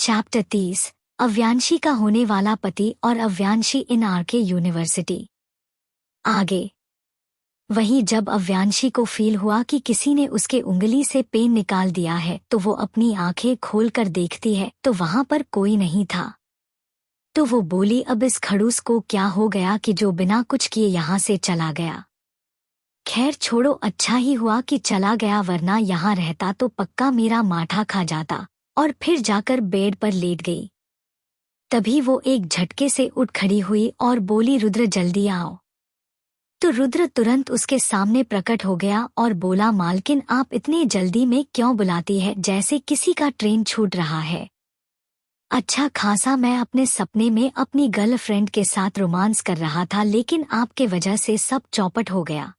Chapter 30 अव्यांशी का होने वाला पति और अव्यांशी इन आरके यूनिवर्सिटी। आगे वहीं जब अव्यांशी को फील हुआ कि किसी ने उसके उंगली से पेन निकाल दिया है तो वो अपनी आंखें खोलकर देखती है तो वहां पर कोई नहीं था। तो वो बोली, अब इस खड़ूस को क्या हो गया कि जो बिना कुछ किए यहाँ से चला गया। खैर छोड़ो, अच्छा ही हुआ कि चला गया, वरना यहाँ रहता तो पक्का मेरा माठा खा जाता। और फिर जाकर बेड पर लेट गई। तभी वो एक झटके से उठ खड़ी हुई और बोली, रुद्र जल्दी आओ। तो रुद्र तुरंत उसके सामने प्रकट हो गया और बोला, मालकिन आप इतने जल्दी में क्यों बुलाती है, जैसे किसी का ट्रेन छूट रहा है। अच्छा खासा मैं अपने सपने में अपनी गर्लफ्रेंड के साथ रोमांस कर रहा था, लेकिन आपके वजह से सब चौपट हो गया।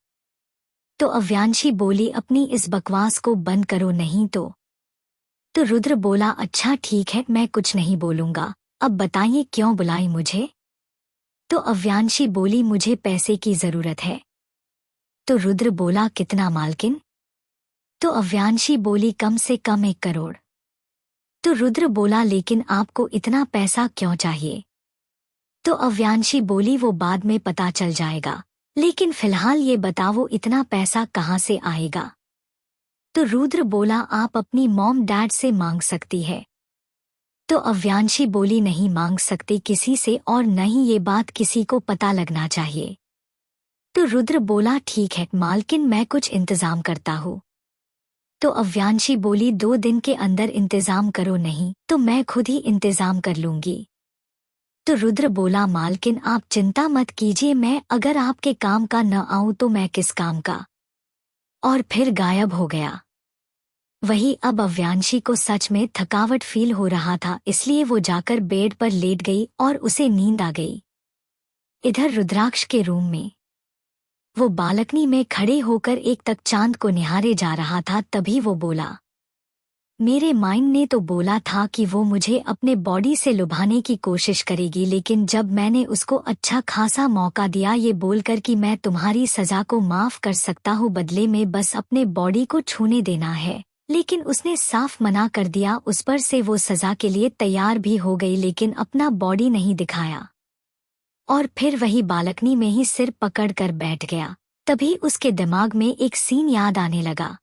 तो अव्यांशी बोली, अपनी इस बकवास को बंद करो नहीं तो रुद्र बोला, अच्छा ठीक है, मैं कुछ नहीं बोलूंगा, अब बताइए क्यों बुलाई मुझे। तो अव्यांशी बोली, मुझे पैसे की जरूरत है। तो रुद्र बोला, कितना मालकिन। तो अव्यांशी बोली, कम से कम 1 करोड़। तो रुद्र बोला, लेकिन आपको इतना पैसा क्यों चाहिए। तो अव्यांशी बोली, वो बाद में पता चल जाएगा, लेकिन फिलहाल ये बताओ इतना पैसा कहाँ से आएगा। तो रुद्र बोला, आप अपनी मॉम डैड से मांग सकती है। तो अव्यांशी बोली, नहीं मांग सकती किसी से, और न ही ये बात किसी को पता लगना चाहिए। तो रुद्र बोला, ठीक है मालकिन, मैं कुछ इंतजाम करता हूँ। तो अव्यांशी बोली, 2 दिन के अंदर इंतजाम करो, नहीं तो मैं खुद ही इंतजाम कर लूंगी। तो रुद्र बोला, मालकिन आप चिंता मत कीजिए, मैं अगर आपके काम का न आऊं तो मैं किस काम का। और फिर गायब हो गया। वही अब अव्यांशी को सच में थकावट फील हो रहा था, इसलिए वो जाकर बेड पर लेट गई और उसे नींद आ गई। इधर रुद्राक्ष के रूम में वो बालकनी में खड़े होकर एक तक चांद को निहारे जा रहा था। तभी वो बोला, मेरे माइंड ने तो बोला था कि वो मुझे अपने बॉडी से लुभाने की कोशिश करेगी, लेकिन जब मैंने उसको अच्छा खासा मौका दिया ये बोलकर कि मैं तुम्हारी सजा को माफ कर सकता हूँ, बदले में बस अपने बॉडी को छूने देना है, लेकिन उसने साफ मना कर दिया। उस पर से वो सजा के लिए तैयार भी हो गई, लेकिन अपना बॉडी नहीं दिखाया और फिर वही बालकनी में ही सिर पकड़कर बैठ गया। तभी उसके दिमाग में एक सीन याद आने लगा,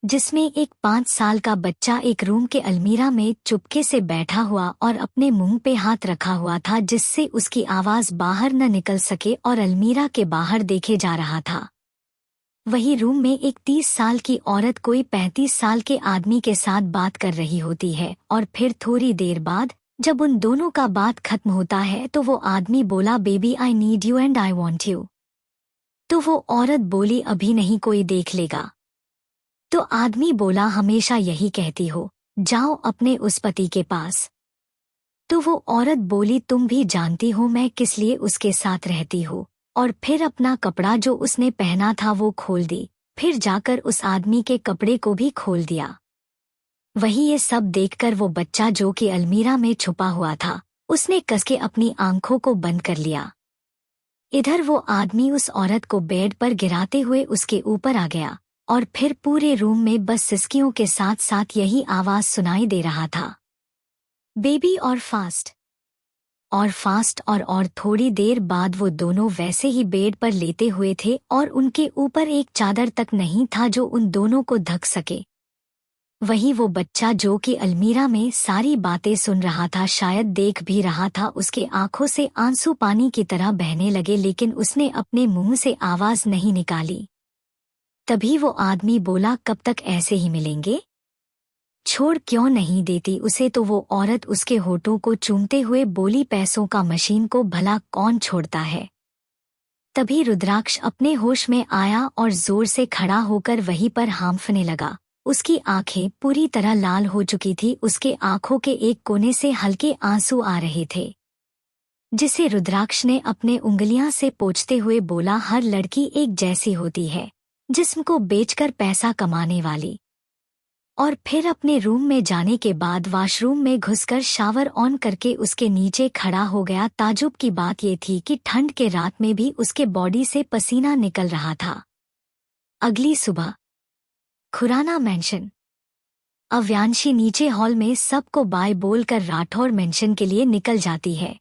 जिसमें एक 5 साल का बच्चा एक रूम के अलमीरा में चुपके से बैठा हुआ और अपने मुंह पे हाथ रखा हुआ था, जिससे उसकी आवाज बाहर न निकल सके, और अलमीरा के बाहर देखे जा रहा था। वही रूम में एक 30 साल की औरत कोई 35 साल के आदमी के साथ बात कर रही होती है, और फिर थोड़ी देर बाद जब उन दोनों का बात खत्म होता है तो वो आदमी बोला, baby I need you and I want you. तो वो औरत बोली, अभी नहीं, कोई देख लेगा। तो आदमी बोला, हमेशा यही कहती हो, जाओ अपने उस पति के पास। तो वो औरत बोली, तुम भी जानती हो मैं किस लिए उसके साथ रहती हूँ। और फिर अपना कपड़ा जो उसने पहना था वो खोल दी, फिर जाकर उस आदमी के कपड़े को भी खोल दिया। वही ये सब देखकर वो बच्चा जो कि अलमीरा में छुपा हुआ था, उसने कस के अपनी आंखों को बंद कर लिया। इधर वो आदमी उस औरत को बेड पर गिराते हुए उसके ऊपर आ गया, और फिर पूरे रूम में बस सिसकियों के साथ साथ यही आवाज सुनाई दे रहा था, बेबी और फास्ट और फास्ट। और थोड़ी देर बाद वो दोनों वैसे ही बेड पर लेटे हुए थे, और उनके ऊपर एक चादर तक नहीं था जो उन दोनों को ढक सके। वही वो बच्चा जो कि अलमीरा में सारी बातें सुन रहा था, शायद देख भी रहा था, उसके आंखों से आंसू पानी की तरह बहने लगे, लेकिन उसने अपने मुंह से आवाज नहीं निकाली। तभी वो आदमी बोला, कब तक ऐसे ही मिलेंगे, छोड़ क्यों नहीं देती उसे। तो वो औरत उसके होठों को चूमते हुए बोली, पैसों का मशीन को भला कौन छोड़ता है। तभी रुद्राक्ष अपने होश में आया और जोर से खड़ा होकर वहीं पर हांफने लगा। उसकी आंखें पूरी तरह लाल हो चुकी थी, उसके आंखों के एक कोने से हल्के आंसू आ रहे थे, जिसे रुद्राक्ष ने अपने उंगलियां से पोंछते हुए बोला, हर लड़की एक जैसी होती है, जिस्म को बेचकर पैसा कमाने वाली। और फिर अपने रूम में जाने के बाद वॉशरूम में घुसकर शावर ऑन करके उसके नीचे खड़ा हो गया। ताजुब की बात ये थी कि ठंड के रात में भी उसके बॉडी से पसीना निकल रहा था। अगली सुबह खुराना मेंशन। अव्यांशी नीचे हॉल में सबको बाय बोलकर राठौर मेंशन के लिए निकल जाती है।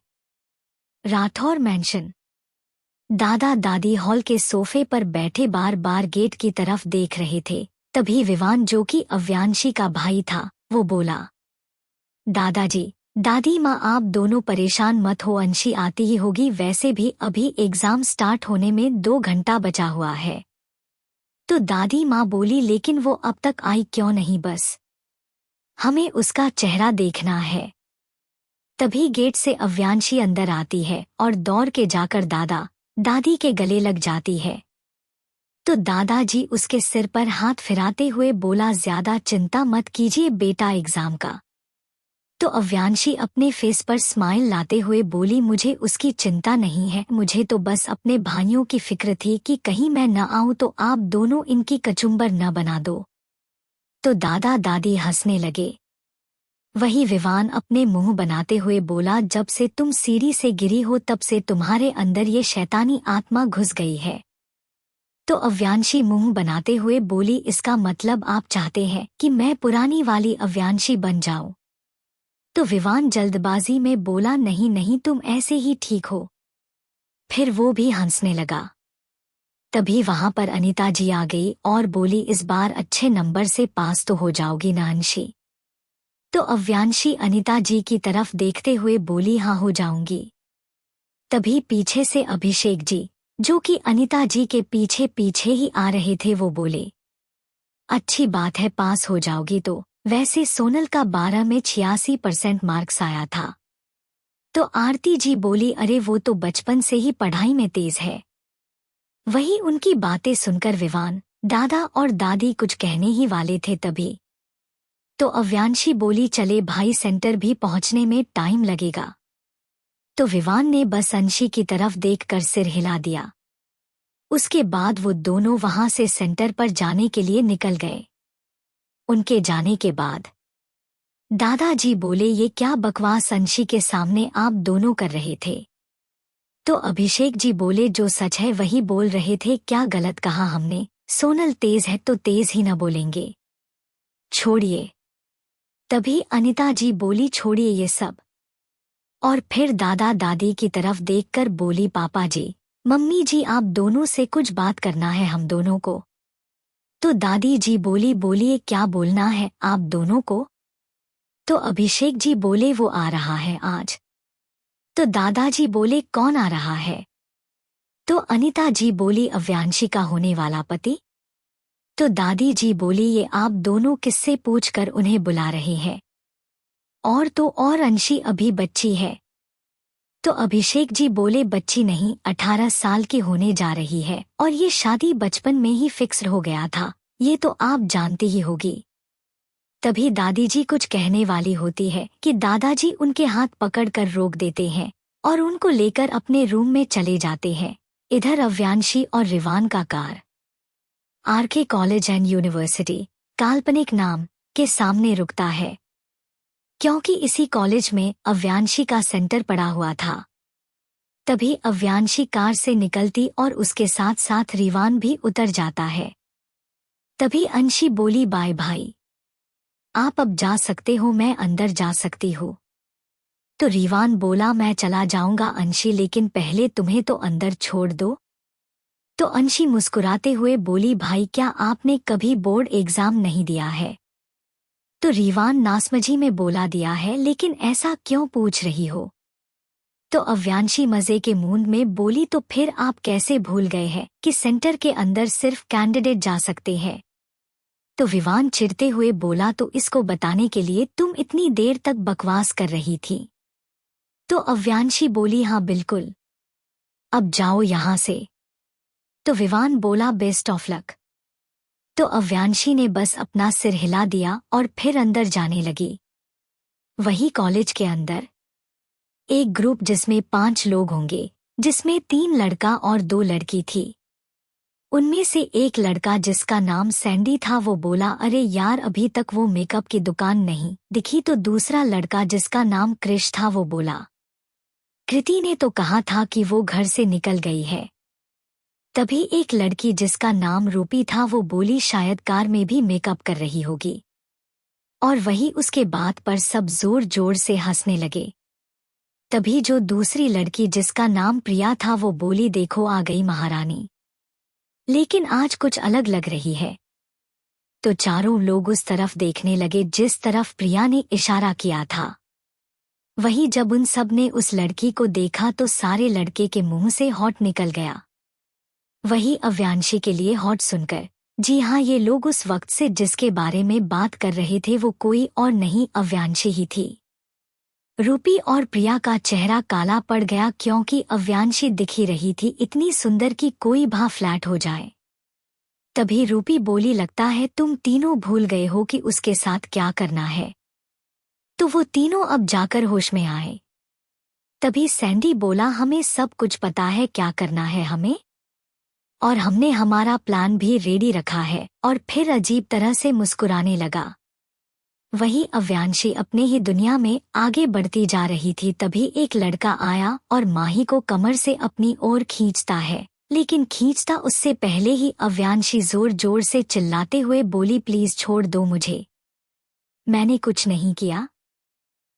राठौर मेंशन। दादा दादी हॉल के सोफे पर बैठे बार बार गेट की तरफ देख रहे थे। तभी विवान, जो कि अव्यांशी का भाई था, वो बोला, दादाजी, दादी माँ, आप दोनों परेशान मत हो, अंशी आती ही होगी, वैसे भी अभी एग्जाम स्टार्ट होने में 2 घंटा बचा हुआ है। तो दादी माँ बोली, लेकिन वो अब तक आई क्यों नहीं, बस हमें उसका चेहरा देखना है। तभी गेट से अव्यांशी अंदर आती है और दौड़ के जाकर दादा दादी के गले लग जाती है। तो दादाजी उसके सिर पर हाथ फिराते हुए बोला, ज्यादा चिंता मत कीजिए बेटा एग्जाम का। तो अव्यांशी अपने फेस पर स्माइल लाते हुए बोली, मुझे उसकी चिंता नहीं है, मुझे तो बस अपने भाइयों की फिक्र थी कि कहीं मैं न आऊं तो आप दोनों इनकी कचुम्बर न बना दो। तो दादा दादी हंसने लगे। वही विवान अपने मुंह बनाते हुए बोला, जब से तुम सीढ़ी से गिरी हो तब से तुम्हारे अंदर ये शैतानी आत्मा घुस गई है। तो अव्यांशी मुंह बनाते हुए बोली, इसका मतलब आप चाहते हैं कि मैं पुरानी वाली अव्यांशी बन जाऊं? तो विवान जल्दबाजी में बोला, नहीं नहीं, तुम ऐसे ही ठीक हो। फिर वो भी हंसने लगा। तभी वहां पर अनीता जी आ गई और बोली, इस बार अच्छे नंबर से पास तो हो जाओगी ना अंशी? तो अव्यांशी अनीता जी की तरफ देखते हुए बोली, हाँ हो जाऊंगी। तभी पीछे से अभिषेक जी, जो कि अनीता जी के पीछे पीछे ही आ रहे थे, वो बोले, अच्छी बात है, पास हो जाओगी तो। वैसे सोनल का 12 में 86% मार्क्स आया था। तो आरती जी बोली, अरे वो तो बचपन से ही पढ़ाई में तेज है। वही उनकी बातें सुनकर विवान, दादा और दादी कुछ कहने ही वाले थे, तभी तो अव्यांशी बोली, चले भाई, सेंटर भी पहुंचने में टाइम लगेगा। तो विवान ने बस अंशी की तरफ देखकर सिर हिला दिया। उसके बाद वो दोनों वहां से सेंटर पर जाने के लिए निकल गए। उनके जाने के बाद दादाजी बोले, ये क्या बकवास अंशी के सामने आप दोनों कर रहे थे? तो अभिषेक जी बोले, जो सच है वही बोल रहे थे, क्या गलत कहा हमने? सोनल तेज है तो तेज ही न बोलेंगे, छोड़िए। तभी अनीता जी बोली, छोड़िए ये सब। और फिर दादा दादी की तरफ देखकर बोली, पापा जी, मम्मी जी, आप दोनों से कुछ बात करना है हम दोनों को। तो दादी जी बोली, बोलिए क्या बोलना है आप दोनों को? तो अभिषेक जी बोले, वो आ रहा है आज। तो दादाजी बोले, कौन आ रहा है? तो अनीता जी बोली, अव्यांशी का होने वाला पति। तो दादी जी बोली, ये आप दोनों किससे पूछकर उन्हें बुला रहे हैं? और तो और अंशी अभी बच्ची है। तो अभिषेक जी बोले, बच्ची नहीं, 18 साल की होने जा रही है, और ये शादी बचपन में ही फिक्स हो गया था, ये तो आप जानती ही होगी। तभी दादी जी कुछ कहने वाली होती है कि दादाजी उनके हाथ पकड़कर रोक देते हैं और उनको लेकर अपने रूम में चले जाते हैं। इधर अव्यांशी और रिवान का कार आरके कॉलेज एंड यूनिवर्सिटी, काल्पनिक नाम, के सामने रुकता है, क्योंकि इसी कॉलेज में अव्यांशी का सेंटर पड़ा हुआ था। तभी अव्यांशी कार से निकलती और उसके साथ साथ रिवान भी उतर जाता है। तभी अंशी बोली, बाय भाई, आप अब जा सकते हो, मैं अंदर जा सकती हूँ। तो रिवान बोला, मैं चला जाऊंगा अंशी, लेकिन पहले तुम्हें तो अंदर छोड़ दो। तो अंशी मुस्कुराते हुए बोली, भाई क्या आपने कभी बोर्ड एग्जाम नहीं दिया है? तो रिवान नासमझी में बोला, दिया है, लेकिन ऐसा क्यों पूछ रही हो? तो अव्यांशी मजे के मूड में बोली, तो फिर आप कैसे भूल गए हैं कि सेंटर के अंदर सिर्फ कैंडिडेट जा सकते हैं? तो विवान चिढ़ते हुए बोला, तो इसको बताने के लिए तुम इतनी देर तक बकवास कर रही थी? तो अव्यांशी बोली, हाँ बिल्कुल, अब जाओ यहां से। तो विवान बोला, बेस्ट ऑफ लक। तो अव्यांशी ने बस अपना सिर हिला दिया और फिर अंदर जाने लगी। वही कॉलेज के अंदर एक ग्रुप जिसमें 5 लोग होंगे, जिसमें 3 लड़का और 2 लड़की थी। उनमें से एक लड़का जिसका नाम सैंडी था, वो बोला, अरे यार अभी तक वो मेकअप की दुकान नहीं दिखी। तो दूसरा लड़का जिसका नाम क्रिश था, वो बोला, कृति ने तो कहा था कि वो घर से निकल गई है। तभी एक लड़की जिसका नाम रूपी था, वो बोली, शायद कार में भी मेकअप कर रही होगी। और वही उसके बात पर सब जोर जोर से हंसने लगे। तभी जो दूसरी लड़की जिसका नाम प्रिया था वो बोली, देखो आ गई महारानी, लेकिन आज कुछ अलग लग रही है। तो चारों लोग उस तरफ देखने लगे जिस तरफ प्रिया ने इशारा किया था। वहीं जब उन सब ने उस लड़की को देखा तो सारे लड़के के मुंह से हॉट निकल गया। वही अव्यांशी के लिए हॉट सुनकर, जी हाँ, ये लोग उस वक्त से जिसके बारे में बात कर रहे थे वो कोई और नहीं अव्यांशी ही थी। रूपी और प्रिया का चेहरा काला पड़ गया क्योंकि अव्यांशी दिख ही रही थी इतनी सुंदर कि कोई भा फ्लैट हो जाए। तभी रूपी बोली, लगता है तुम तीनों भूल गए हो कि उसके साथ क्या करना है। तो वो तीनों अब जाकर होश में आए। तभी सैंडी बोला, हमें सब कुछ पता है क्या करना है हमें, और हमने हमारा प्लान भी रेडी रखा है। और फिर अजीब तरह से मुस्कुराने लगा। वही अव्यांशी अपने ही दुनिया में आगे बढ़ती जा रही थी। तभी एक लड़का आया और माही को कमर से अपनी ओर खींचता है, लेकिन खींचता उससे पहले ही अव्यांशी जोर जोर से चिल्लाते हुए बोली, प्लीज छोड़ दो मुझे, मैंने कुछ नहीं किया।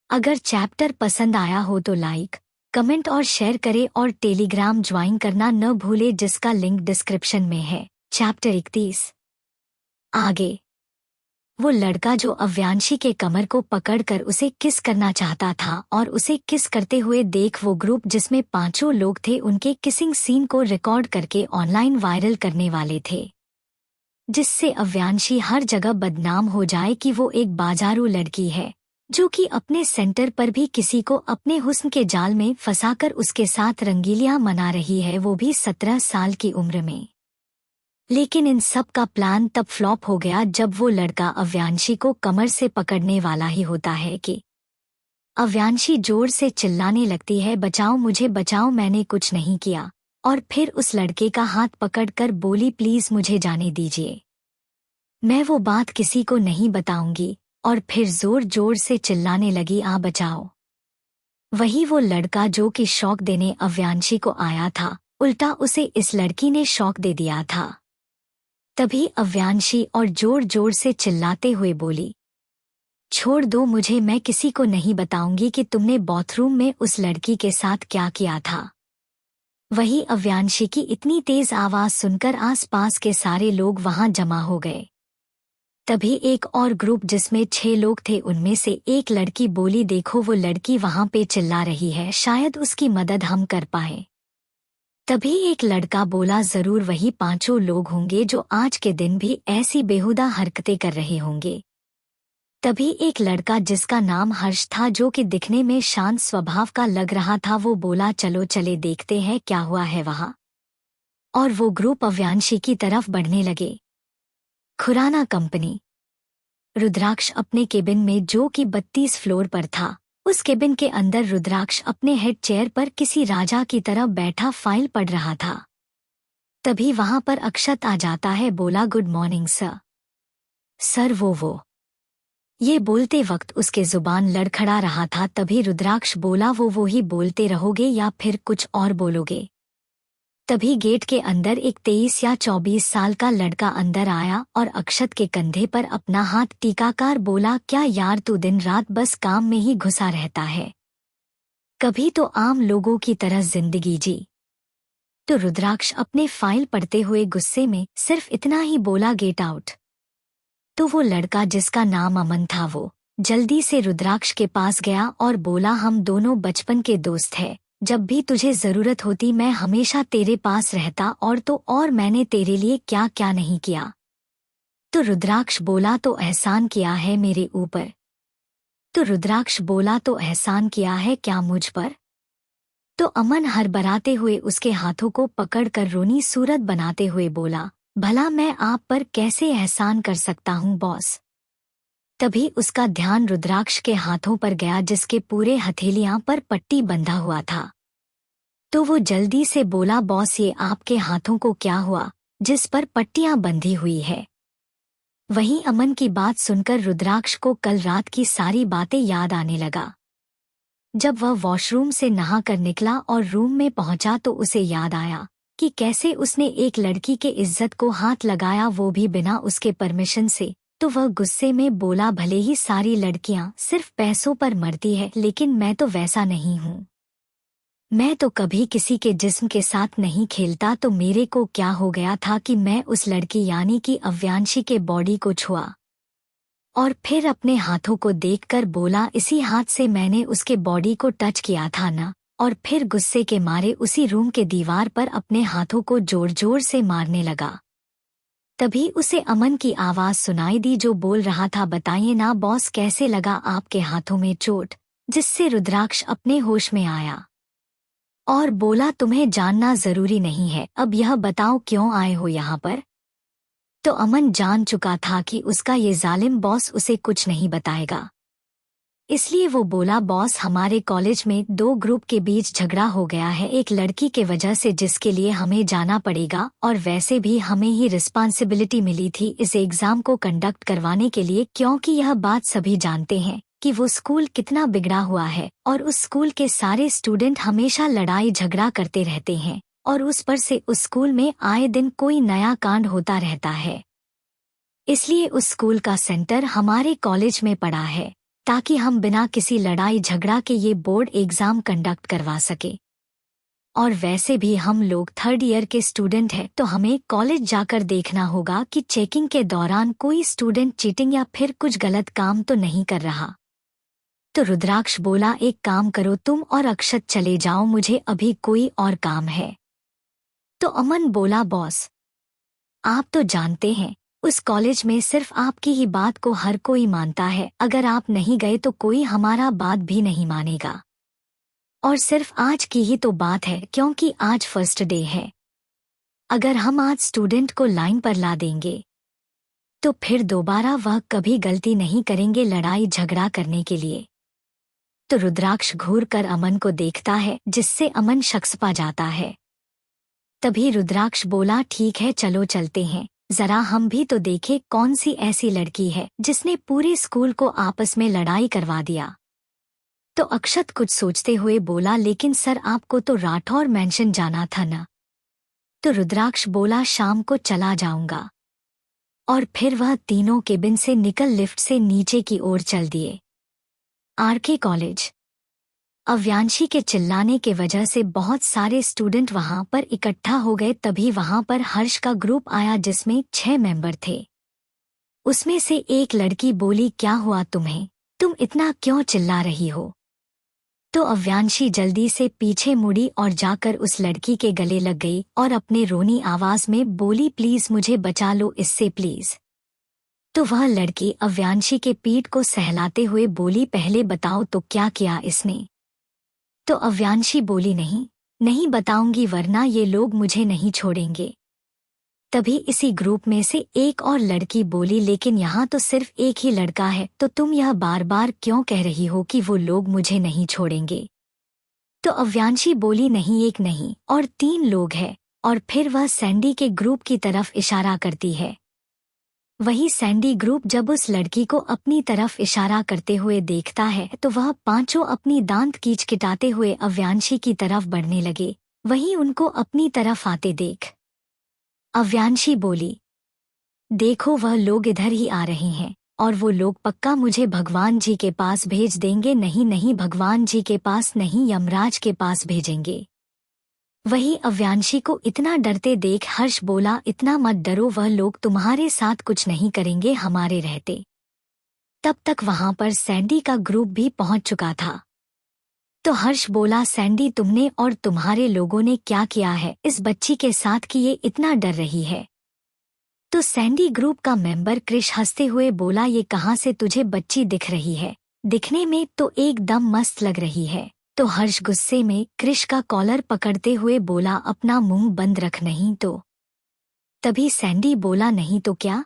अगर चैप्टर पसंद आया हो तो लाइक, कमेंट और शेयर करें और टेलीग्राम ज्वाइन करना न भूले जिसका लिंक डिस्क्रिप्शन में है। चैप्टर 31। आगे वो लड़का जो अव्यांशी के कमर को पकड़कर उसे किस करना चाहता था और उसे किस करते हुए देख वो ग्रुप जिसमें 5 लोग थे उनके किसिंग सीन को रिकॉर्ड करके ऑनलाइन वायरल करने वाले थे, जिससे अव्यांशी हर जगह बदनाम हो जाए कि वो एक बाजारू लड़की है जो कि अपने सेंटर पर भी किसी को अपने हुस्न के जाल में फंसाकर उसके साथ रंगीलियां मना रही है, वो भी 17 साल की उम्र में। लेकिन इन सब का प्लान तब फ्लॉप हो गया जब वो लड़का अव्यांशी को कमर से पकड़ने वाला ही होता है कि अव्यांशी जोर से चिल्लाने लगती है, बचाओ मुझे बचाओ, मैंने कुछ नहीं किया। और फिर उस लड़के का हाथ पकड़कर बोली, प्लीज मुझे जाने दीजिए, मैं वो बात किसी को नहीं बताऊंगी। और फिर जोर जोर से चिल्लाने लगी, आ बचाओ। वही वो लड़का जो कि शौक देने अव्यांशी को आया था, उल्टा उसे इस लड़की ने शौक दे दिया था। तभी अव्यांशी और जोर जोर से चिल्लाते हुए बोली, छोड़ दो मुझे, मैं किसी को नहीं बताऊंगी कि तुमने बाथरूम में उस लड़की के साथ क्या किया था। वही अव्यांशी की इतनी तेज आवाज सुनकर आसपास के सारे लोग वहां जमा हो गए। तभी एक और ग्रुप जिसमें 6 लोग थे उनमें से एक लड़की बोली, देखो वो लड़की वहां पे चिल्ला रही है, शायद उसकी मदद हम कर पाए। तभी एक लड़का बोला, जरूर वही 5 लोग होंगे जो आज के दिन भी ऐसी बेहुदा हरकतें कर रहे होंगे। तभी एक लड़का जिसका नाम हर्ष था जो कि दिखने में शांत स्वभाव का लग रहा था, वो बोला, चलो चले देखते हैं क्या हुआ है वहां। और वो ग्रुप अव्यांशी की तरफ बढ़ने लगे। खुराना कंपनी। रुद्राक्ष अपने केबिन में जो कि 32 फ्लोर पर था, उस केबिन के अंदर रुद्राक्ष अपने हेड चेयर पर किसी राजा की तरह बैठा फाइल पढ़ रहा था। तभी वहां पर अक्षत आ जाता है, बोला, गुड मॉर्निंग सर। सर वो ये बोलते वक्त उसके जुबान लड़खड़ा रहा था। तभी रुद्राक्ष बोला, वो ही बोलते रहोगे या फिर कुछ और बोलोगे। तभी गेट के अंदर एक 23 या 24 साल का लड़का अंदर आया और अक्षत के कंधे पर अपना हाथ टीकाकार बोला, क्या यार तू दिन रात बस काम में ही घुसा रहता है, कभी तो आम लोगों की तरह जिंदगी जी। तो रुद्राक्ष अपने फाइल पढ़ते हुए गुस्से में सिर्फ इतना ही बोला, गेट आउट। तो वो लड़का जिसका नाम अमन था वो जल्दी से रुद्राक्ष के पास गया और बोला, हम दोनों बचपन के दोस्त हैं, जब भी तुझे जरूरत होती मैं हमेशा तेरे पास रहता, और मैंने तेरे लिए क्या क्या नहीं किया। तो रुद्राक्ष बोला, तो एहसान किया है मेरे ऊपर। तो रुद्राक्ष बोला, तो एहसान किया है क्या मुझ पर। तो अमन हड़बड़ाते हुए उसके हाथों को पकड़कर रोनी सूरत बनाते हुए बोला, भला मैं आप पर कैसे एहसान कर सकता हूँ बॉस। तभी उसका ध्यान रुद्राक्ष के हाथों पर गया जिसके पूरे हथेलियां पर पट्टी बंधा हुआ था। तो वो जल्दी से बोला, बॉस ये आपके हाथों को क्या हुआ जिस पर पट्टियां बंधी हुई है। वहीं अमन की बात सुनकर रुद्राक्ष को कल रात की सारी बातें याद आने लगा। जब वह वॉशरूम से नहाकर निकला और रूम में पहुंचा तो उसे याद आया कि कैसे उसने एक लड़की के इज्जत को हाथ लगाया, वो भी बिना उसके परमिशन से। तो वह गुस्से में बोला, भले ही सारी लड़कियां सिर्फ पैसों पर मरती है, लेकिन मैं तो वैसा नहीं हूँ। मैं तो कभी किसी के जिस्म के साथ नहीं खेलता। तो मेरे को क्या हो गया था कि मैं उस लड़की यानी कि अव्यांशी के बॉडी को छुआ और फिर अपने हाथों को देखकर बोला, इसी हाथ से मैंने उसके बॉडी को टच किया था ना। और फिर गुस्से के मारे उसी रूम के दीवार पर अपने हाथों को जोर जोर से मारने लगा। तभी उसे अमन की आवाज सुनाई दी जो बोल रहा था, बताइए ना बॉस, कैसे लगा आपके हाथों में चोट? जिससे रुद्राक्ष अपने होश में आया और बोला, तुम्हें जानना जरूरी नहीं है, अब यह बताओ क्यों आए हो यहाँ पर? तो अमन जान चुका था कि उसका ये जालिम बॉस उसे कुछ नहीं बताएगा, इसलिए वो बोला, बॉस हमारे कॉलेज में 2 ग्रुप के बीच झगड़ा हो गया है एक लड़की के वजह से, जिसके लिए हमें जाना पड़ेगा। और वैसे भी हमें ही रिस्पांसिबिलिटी मिली थी इस एग्जाम को कंडक्ट करवाने के लिए, क्योंकि यह बात सभी जानते हैं कि वो स्कूल कितना बिगड़ा हुआ है और उस स्कूल के सारे स्टूडेंट हमेशा लड़ाई झगड़ा करते रहते हैं और उस पर से उस स्कूल में आए दिन कोई नया कांड होता रहता है। इसलिए उस स्कूल का सेंटर हमारे कॉलेज में पड़ा है ताकि हम बिना किसी लड़ाई झगड़ा के ये बोर्ड एग्जाम कंडक्ट करवा सके। और वैसे भी हम लोग 3rd ईयर के स्टूडेंट हैं, तो हमें कॉलेज जाकर देखना होगा कि चेकिंग के दौरान कोई स्टूडेंट चीटिंग या फिर कुछ गलत काम तो नहीं कर रहा। तो रुद्राक्ष बोला, एक काम करो, तुम और अक्षत चले जाओ, मुझे अभी कोई और काम है। तो अमन बोला, बॉस आप तो जानते हैं उस कॉलेज में सिर्फ आपकी ही बात को हर कोई मानता है, अगर आप नहीं गए तो कोई हमारा बात भी नहीं मानेगा। और सिर्फ आज की ही तो बात है, क्योंकि आज फर्स्ट डे है। अगर हम आज स्टूडेंट को लाइन पर ला देंगे तो फिर दोबारा वह कभी गलती नहीं करेंगे लड़ाई झगड़ा करने के लिए। तो रुद्राक्ष घूर कर अमन को देखता है, जिससे अमन शक्सपा जाता है। तभी रुद्राक्ष बोला, ठीक है चलो चलते हैं, जरा हम भी तो देखें कौन सी ऐसी लड़की है जिसने पूरे स्कूल को आपस में लड़ाई करवा दिया। तो अक्षत कुछ सोचते हुए बोला, लेकिन सर आपको तो राठौर मेंशन जाना था ना। तो रुद्राक्ष बोला, शाम को चला जाऊंगा। और फिर वह तीनों केबिन से निकल लिफ्ट से नीचे की ओर चल दिए। R K college. अव्यांशी के चिल्लाने के वजह से बहुत सारे स्टूडेंट वहां पर इकट्ठा हो गए। तभी वहां पर हर्ष का ग्रुप आया जिसमें 6 मेंबर थे। उसमें से एक लड़की बोली, क्या हुआ तुम्हें, तुम इतना क्यों चिल्ला रही हो? तो अव्यांशी जल्दी से पीछे मुड़ी और जाकर उस लड़की के गले लग गई और अपने रोनी आवाज में बोली, प्लीज मुझे बचा लो इससे प्लीज। तो वह लड़की अव्यांशी के पीठ को सहलाते हुए बोली, पहले बताओ तो क्या किया इसने? तो अव्यांशी बोली, नहीं बताऊंगी वरना ये लोग मुझे नहीं छोड़ेंगे। तभी इसी ग्रुप में से एक और लड़की बोली, लेकिन यहाँ तो सिर्फ एक ही लड़का है, तो तुम यह बार बार क्यों कह रही हो कि वो लोग मुझे नहीं छोड़ेंगे? तो अव्यांशी बोली, नहीं एक नहीं और 3 लोग हैं। और फिर वह सैंडी के ग्रुप की तरफ इशारा करती है। वही सैंडी ग्रुप जब उस लड़की को अपनी तरफ इशारा करते हुए देखता है तो वह पांचों अपनी दांत कीचकिटाते हुए अव्यांशी की तरफ बढ़ने लगे। वहीं उनको अपनी तरफ आते देख अव्यांशी बोली, देखो वह लोग इधर ही आ रहे हैं और वो लोग पक्का मुझे भगवान जी के पास भेज देंगे। नहीं भगवान जी के पास नहीं, यमराज के पास भेजेंगे। वही अव्यांशी को इतना डरते देख हर्ष बोला, इतना मत डरो, वह लोग तुम्हारे साथ कुछ नहीं करेंगे हमारे रहते। तब तक वहां पर सैंडी का ग्रुप भी पहुंच चुका था। तो हर्ष बोला, सैंडी तुमने और तुम्हारे लोगों ने क्या किया है इस बच्ची के साथ कि ये इतना डर रही है? तो सैंडी ग्रुप का मेंबर क्रिश हंसते हुए बोला, ये कहाँ से तुझे बच्ची दिख रही है? दिखने में तो एकदम मस्त लग रही है। तो हर्ष गुस्से में क्रिश का कॉलर पकड़ते हुए बोला, अपना मुंह बंद रख नहीं तो। तभी सैंडी बोला, नहीं तो क्या?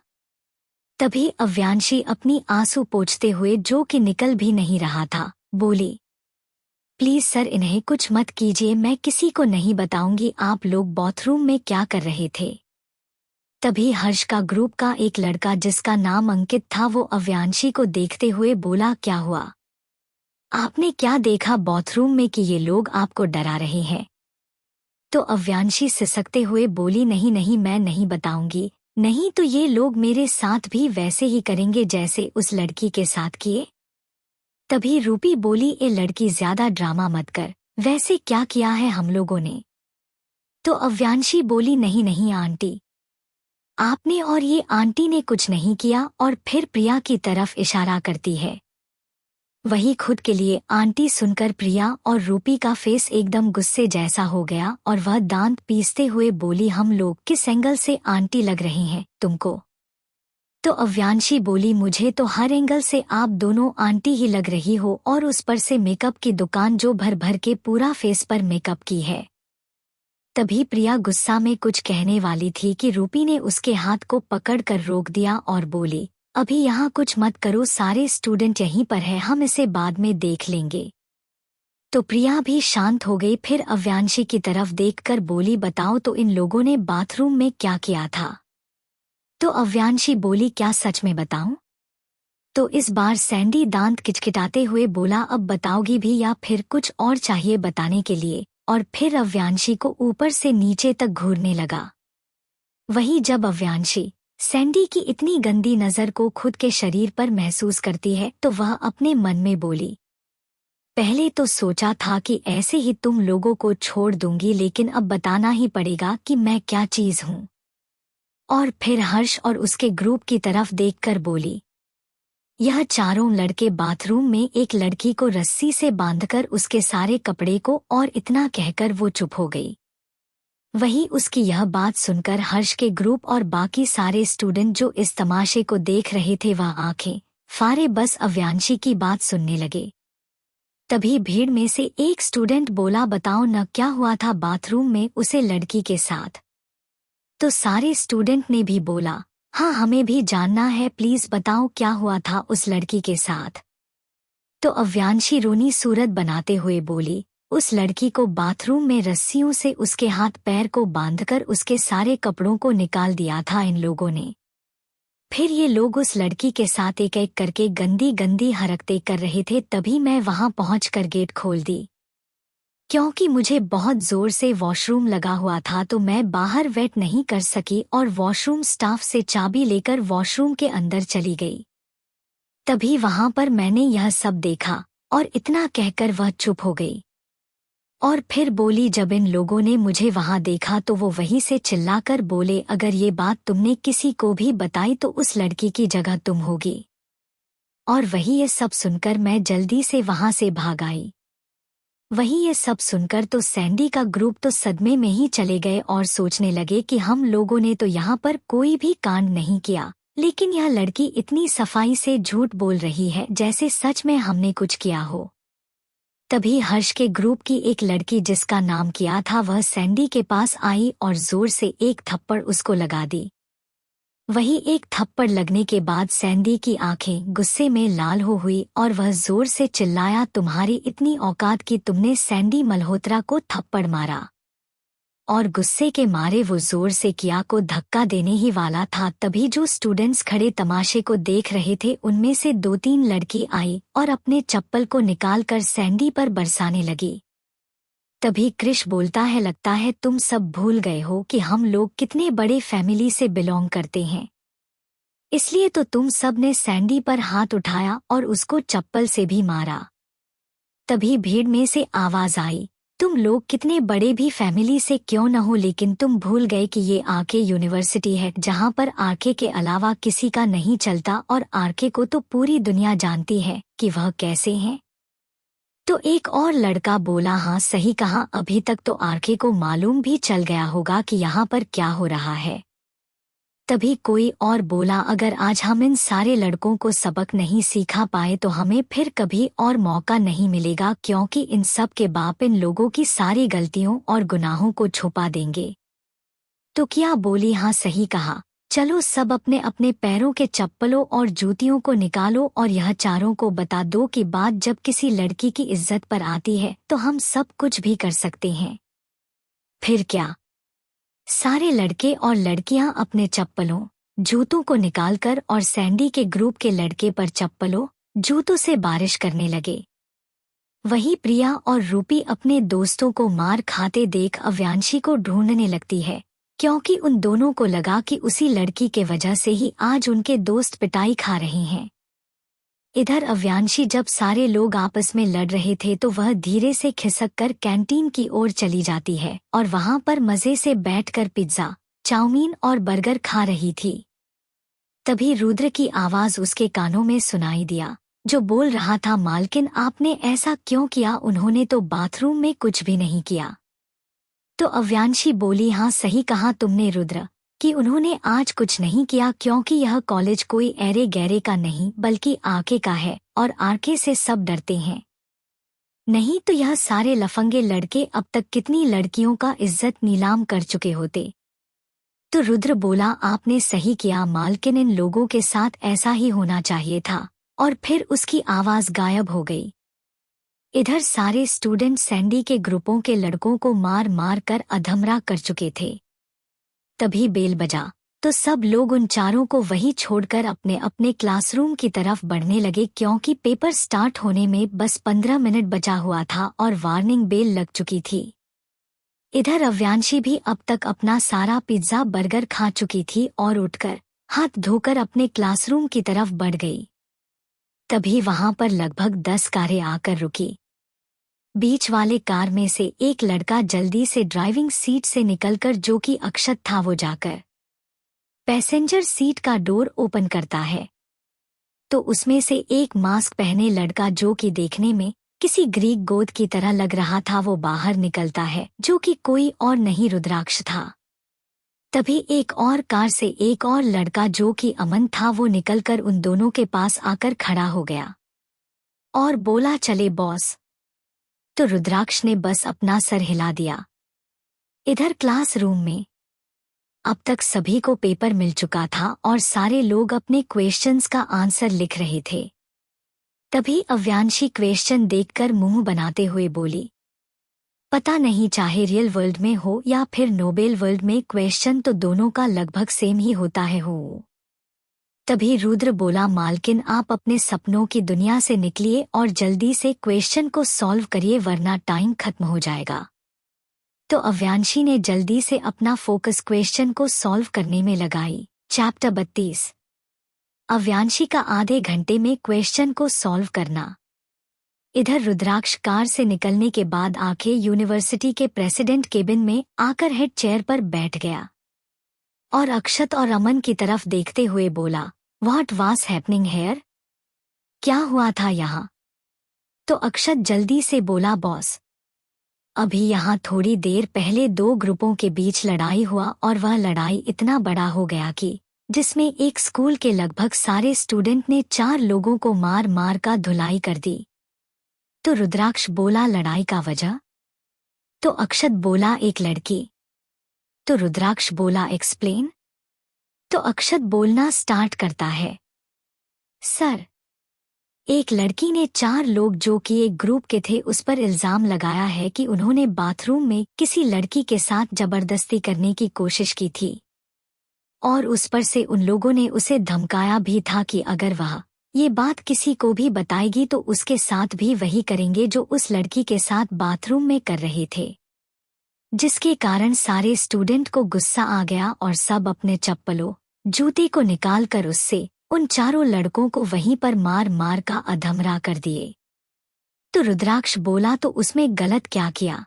तभी अव्यांशी अपनी आंसू पोंछते हुए, जो कि निकल भी नहीं रहा था, बोली, प्लीज सर इन्हें कुछ मत कीजिए, मैं किसी को नहीं बताऊंगी आप लोग बाथरूम में क्या कर रहे थे। तभी हर्ष का ग्रुप का एक लड़का जिसका नाम अंकित था वो अव्यांशी को देखते हुए बोला, क्या हुआ? आपने क्या देखा बाथरूम में कि ये लोग आपको डरा रहे हैं? तो अव्यांशी सिसकते हुए बोली, नहीं मैं नहीं बताऊंगी, नहीं तो ये लोग मेरे साथ भी वैसे ही करेंगे जैसे उस लड़की के साथ किए। तभी रूपी बोली, ए लड़की ज्यादा ड्रामा मत कर, वैसे क्या किया है हम लोगों ने? तो अव्यांशी बोली, नहीं नहीं आंटी, आपने और ये आंटी ने कुछ नहीं किया। और फिर प्रिया की तरफ इशारा करती है। वही खुद के लिए आंटी सुनकर प्रिया और रूपी का फेस एकदम गुस्से जैसा हो गया और वह दांत पीसते हुए बोली, हम लोग किस एंगल से आंटी लग रही हैं तुमको? तो अव्यांशी बोली, मुझे तो हर एंगल से आप दोनों आंटी ही लग रही हो, और उस पर से मेकअप की दुकान जो भर भर के पूरा फेस पर मेकअप की है। तभी प्रिया गुस्सा में कुछ कहने वाली थी कि रूपी ने उसके हाथ को पकड़कर रोक दिया और बोली, अभी यहाँ कुछ मत करो, सारे स्टूडेंट यहीं पर है, हम इसे बाद में देख लेंगे। तो प्रिया भी शांत हो गई। फिर अव्यांशी की तरफ देखकर बोली, बताओ तो इन लोगों ने बाथरूम में क्या किया था? तो अव्यांशी बोली, क्या सच में बताऊं? तो इस बार सैंडी दांत किचकिटाते हुए बोला, अब बताओगी भी या फिर कुछ और चाहिए बताने के लिए? और फिर अव्यांशी को ऊपर से नीचे तक घूरने लगा। वही जब अव्यांशी सैंडी की इतनी गंदी नजर को खुद के शरीर पर महसूस करती है तो वह अपने मन में बोली, पहले तो सोचा था कि ऐसे ही तुम लोगों को छोड़ दूंगी, लेकिन अब बताना ही पड़ेगा कि मैं क्या चीज हूँ। और फिर हर्ष और उसके ग्रुप की तरफ देखकर बोली, यह चारों लड़के बाथरूम में एक लड़की को रस्सी से बांधकर उसके सारे कपड़े को, और इतना कहकर वो चुप हो गई। वही उसकी यह बात सुनकर हर्ष के ग्रुप और बाकी सारे स्टूडेंट जो इस तमाशे को देख रहे थे वह आंखें फाड़े बस अव्यांशी की बात सुनने लगे। तभी भीड़ में से एक स्टूडेंट बोला, बताओ न क्या हुआ था बाथरूम में उसे लड़की के साथ? तो सारे स्टूडेंट ने भी बोला, हाँ हमें भी जानना है, प्लीज बताओ क्या हुआ था उस लड़की के साथ। तो अव्यांशी रोनी सूरत बनाते हुए बोली, उस लड़की को बाथरूम में रस्सियों से उसके हाथ पैर को बांधकर उसके सारे कपड़ों को निकाल दिया था इन लोगों ने। फिर ये लोग उस लड़की के साथ एक एक करके गंदी गंदी हरकतें कर रहे थे। तभी मैं वहां पहुंचकर गेट खोल दी। क्योंकि मुझे बहुत जोर से वॉशरूम लगा हुआ था तो मैं बाहर वेट नहीं कर सकी और वॉशरूम स्टाफ से चाबी लेकर वॉशरूम के अंदर चली गई। तभी वहां पर मैंने यह सब देखा और इतना कहकर वह चुप हो गई। और फिर बोली, जब इन लोगों ने मुझे वहां देखा तो वो वहीं से चिल्लाकर बोले, अगर ये बात तुमने किसी को भी बताई तो उस लड़की की जगह तुम होगी। और वही ये सब सुनकर मैं जल्दी से वहां से भाग आई। वही ये सब सुनकर तो सैंडी का ग्रुप तो सदमे में ही चले गए और सोचने लगे कि हम लोगों ने तो यहाँ पर कोई भी कांड नहीं किया, लेकिन यह लड़की इतनी सफाई से झूठ बोल रही है जैसे सच में हमने कुछ किया हो। तभी हर्ष के ग्रुप की एक लड़की जिसका नाम किया था वह सैंडी के पास आई और जोर से एक थप्पड़ उसको लगा दी। वही एक थप्पड़ लगने के बाद सैंडी की आंखें गुस्से में लाल हो हुई और वह जोर से चिल्लाया, तुम्हारी इतनी औकात कि तुमने सैंडी मल्होत्रा को थप्पड़ मारा। और गुस्से के मारे वो जोर से किया को धक्का देने ही वाला था। तभी जो स्टूडेंट्स खड़े तमाशे को देख रहे थे उनमें से 2-3 लड़की आई और अपने चप्पल को निकालकर सैंडी पर बरसाने लगी। तभी क्रिश बोलता है, लगता है तुम सब भूल गए हो कि हम लोग कितने बड़े फैमिली से बिलोंग करते हैं, इसलिए तो तुम सब ने सैंडी पर हाथ उठाया और उसको चप्पल से भी मारा। तभी भीड़ में से आवाज आई, तुम लोग कितने बड़े भी फैमिली से क्यों न हो, लेकिन तुम भूल गए कि ये आरके यूनिवर्सिटी है जहाँ पर आरके के अलावा किसी का नहीं चलता, और आरके को तो पूरी दुनिया जानती है कि वह कैसे हैं। तो एक और लड़का बोला, हाँ सही कहा, अभी तक तो आरके को मालूम भी चल गया होगा कि यहाँ पर क्या हो रहा है। तभी कोई और बोला, अगर आज हम इन सारे लड़कों को सबक नहीं सिखा पाए तो हमें फिर कभी और मौका नहीं मिलेगा, क्योंकि इन सब के बाप इन लोगों की सारी गलतियों और गुनाहों को छुपा देंगे। तो क्या बोली, हाँ सही कहा, चलो सब अपने अपने पैरों के चप्पलों और जूतियों को निकालो और यह चारों को बता दो कि बात जब किसी लड़की की इज्जत पर आती है तो हम सब कुछ भी कर सकते हैं। फिर क्या? सारे लड़के और लड़कियां अपने चप्पलों जूतों को निकालकर और सैंडी के ग्रुप के लड़के पर चप्पलों जूतों से बारिश करने लगे। वही प्रिया और रूपी अपने दोस्तों को मार खाते देख अव्यांशी को ढूंढने लगती है। क्योंकि उन दोनों को लगा कि उसी लड़की के वजह से ही आज उनके दोस्त पिटाई खा रहे हैं। इधर अव्यांशी जब सारे लोग आपस में लड़ रहे थे तो वह धीरे से खिसक कर कैंटीन की ओर चली जाती है और वहां पर मजे से बैठकर पिज्जा, चाउमीन और बर्गर खा रही थी। तभी रुद्र की आवाज उसके कानों में सुनाई दिया, जो बोल रहा था, मालकिन आपने ऐसा क्यों किया? उन्होंने तो बाथरूम में कुछ भी नहीं किया। तो अव्यांशी बोली, हाँ सही कहा तुमने रुद्र, कि उन्होंने आज कुछ नहीं किया, क्योंकि यह कॉलेज कोई ऐरे गैरे का नहीं बल्कि आके का है और आके से सब डरते हैं। नहीं तो यह सारे लफंगे लड़के अब तक कितनी लड़कियों का इज्जत नीलाम कर चुके होते। तो रुद्र बोला, आपने सही किया मालकिन, इन लोगों के साथ ऐसा ही होना चाहिए था। और फिर उसकी आवाज गायब हो गई। इधर सारे स्टूडेंट सैंडी के ग्रुपों के लड़कों को मार मार कर अधमरा कर चुके थे। तभी बेल बजा तो सब लोग उन चारों को वहीं छोड़कर अपने अपने क्लासरूम की तरफ बढ़ने लगे, क्योंकि पेपर स्टार्ट होने में बस 15 मिनट बचा हुआ था और वार्निंग बेल लग चुकी थी। इधर अव्यांशी भी अब तक अपना सारा पिज्जा बर्गर खा चुकी थी और उठकर हाथ धोकर अपने क्लासरूम की तरफ बढ़ गई। तभी वहां पर लगभग 10 कारें आकर रुकी। बीच वाले कार में से एक लड़का जल्दी से ड्राइविंग सीट से निकलकर, जो कि अक्षत था, वो जाकर पैसेंजर सीट का डोर ओपन करता है। तो उसमें से एक मास्क पहने लड़का, जो कि देखने में किसी ग्रीक गोद की तरह लग रहा था, वो बाहर निकलता है, जो कि कोई और नहीं रुद्राक्ष था। तभी एक और कार से एक और लड़का, जो कि अमन था, वो निकलकर उन दोनों के पास आकर खड़ा हो गया और बोला, चले बॉस। तो रुद्राक्ष ने बस अपना सर हिला दिया। इधर क्लासरूम में अब तक सभी को पेपर मिल चुका था और सारे लोग अपने क्वेश्चंस का आंसर लिख रहे थे। तभी अव्यांशी क्वेश्चन देखकर मुंह बनाते हुए बोली, पता नहीं चाहे रियल वर्ल्ड में हो या फिर नोबेल वर्ल्ड में, क्वेश्चन तो दोनों का लगभग सेम ही होता है हो। तभी रुद्र बोला, मालकिन आप अपने सपनों की दुनिया से निकलिए और जल्दी से क्वेश्चन को सॉल्व करिए, वरना टाइम खत्म हो जाएगा। तो अव्यांशी ने जल्दी से अपना फोकस क्वेश्चन को सॉल्व करने में लगाई। चैप्टर 32। अव्यांशी का आधे घंटे में क्वेश्चन को सॉल्व करना। इधर रुद्राक्ष कार से निकलने के बाद आके यूनिवर्सिटी के प्रेसिडेंट केबिन में आकर हेड चेयर पर बैठ गया और अक्षत और अमन की तरफ देखते हुए बोला, व्हाट वाज हैपनिंग हेयर? क्या हुआ था यहाँ? तो अक्षत जल्दी से बोला, बॉस अभी यहाँ थोड़ी देर पहले 2 ग्रुपों के बीच लड़ाई हुआ और वह लड़ाई इतना बड़ा हो गया कि जिसमें एक स्कूल के लगभग सारे स्टूडेंट ने 4 लोगों को मार मार का धुलाई कर दी। तो रुद्राक्ष बोला, लड़ाई का वजह? तो अक्षत बोला, एक लड़की। तो रुद्राक्ष बोला, एक्सप्लेन। तो अक्षत बोलना स्टार्ट करता है, सर एक लड़की ने 4 लोग जो कि एक ग्रुप के थे उस पर इल्जाम लगाया है कि उन्होंने बाथरूम में किसी लड़की के साथ जबरदस्ती करने की कोशिश की थी और उस पर से उन लोगों ने उसे धमकाया भी था कि अगर वह ये बात किसी को भी बताएगी तो उसके साथ भी वही करेंगे जो उस लड़की के साथ बाथरूम में कर रहे थे, जिसके कारण सारे स्टूडेंट को गुस्सा आ गया और सब अपने चप्पलों जूते को निकालकर उससे उन 4 लड़कों को वहीं पर मार मार का अधमरा कर दिए। तो रुद्राक्ष बोला, तो उसमें गलत क्या किया?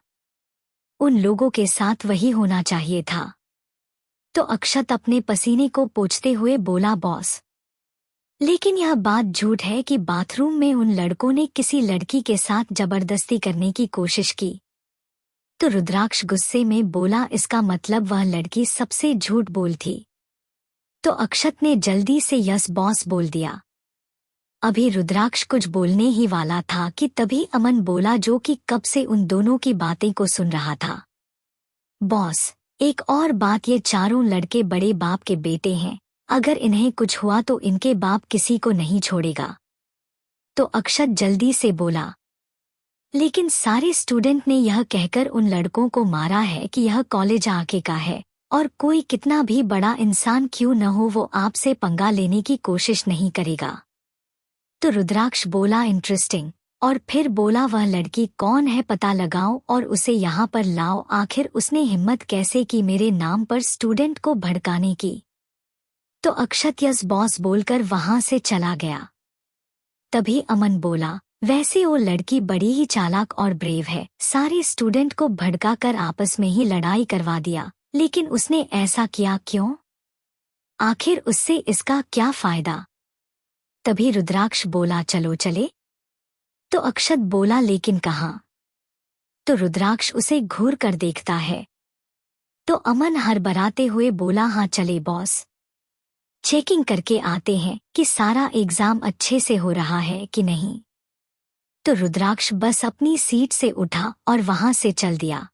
उन लोगों के साथ वही होना चाहिए था। तो अक्षत अपने पसीने को पोंछते हुए बोला, बॉस लेकिन यह बात झूठ है कि बाथरूम में उन लड़कों ने किसी लड़की के साथ जबरदस्ती करने की कोशिश की। तो रुद्राक्ष गुस्से में बोला, इसका मतलब वह लड़की सबसे झूठ बोल थी। तो अक्षत ने जल्दी से यस बॉस बोल दिया। अभी रुद्राक्ष कुछ बोलने ही वाला था कि तभी अमन बोला, जो कि कब से उन दोनों की बातें को सुन रहा था, बॉस एक और बात, ये 4 लड़के बड़े बाप के बेटे हैं, अगर इन्हें कुछ हुआ तो इनके बाप किसी को नहीं छोड़ेगा। तो अक्षत जल्दी से बोला, लेकिन सारे स्टूडेंट ने यह कहकर उन लड़कों को मारा है कि यह कॉलेज आके का है और कोई कितना भी बड़ा इंसान क्यों न हो वो आपसे पंगा लेने की कोशिश नहीं करेगा। तो रुद्राक्ष बोला, इंटरेस्टिंग, और फिर बोला वह लड़की कौन है पता लगाओ और उसे यहाँ पर लाओ। आखिर उसने हिम्मत कैसे की मेरे नाम पर स्टूडेंट को भड़काने की। तो अक्षत यस बॉस बोलकर वहां से चला गया। तभी अमन बोला वैसे वो लड़की बड़ी ही चालाक और ब्रेव है, सारे स्टूडेंट को भड़का कर आपस में ही लड़ाई करवा दिया। लेकिन उसने ऐसा किया क्यों? आखिर उससे इसका क्या फायदा? तभी रुद्राक्ष बोला चलो चले। तो अक्षत बोला लेकिन कहाँ? तो रुद्राक्ष उसे घूर कर देखता है। तो अमन हड़बड़ाते हुए बोला हाँ चले बॉस, चेकिंग करके आते हैं कि सारा एग्जाम अच्छे से हो रहा है कि नहीं। तो रुद्राक्ष बस अपनी सीट से उठा और वहां से चल दिया।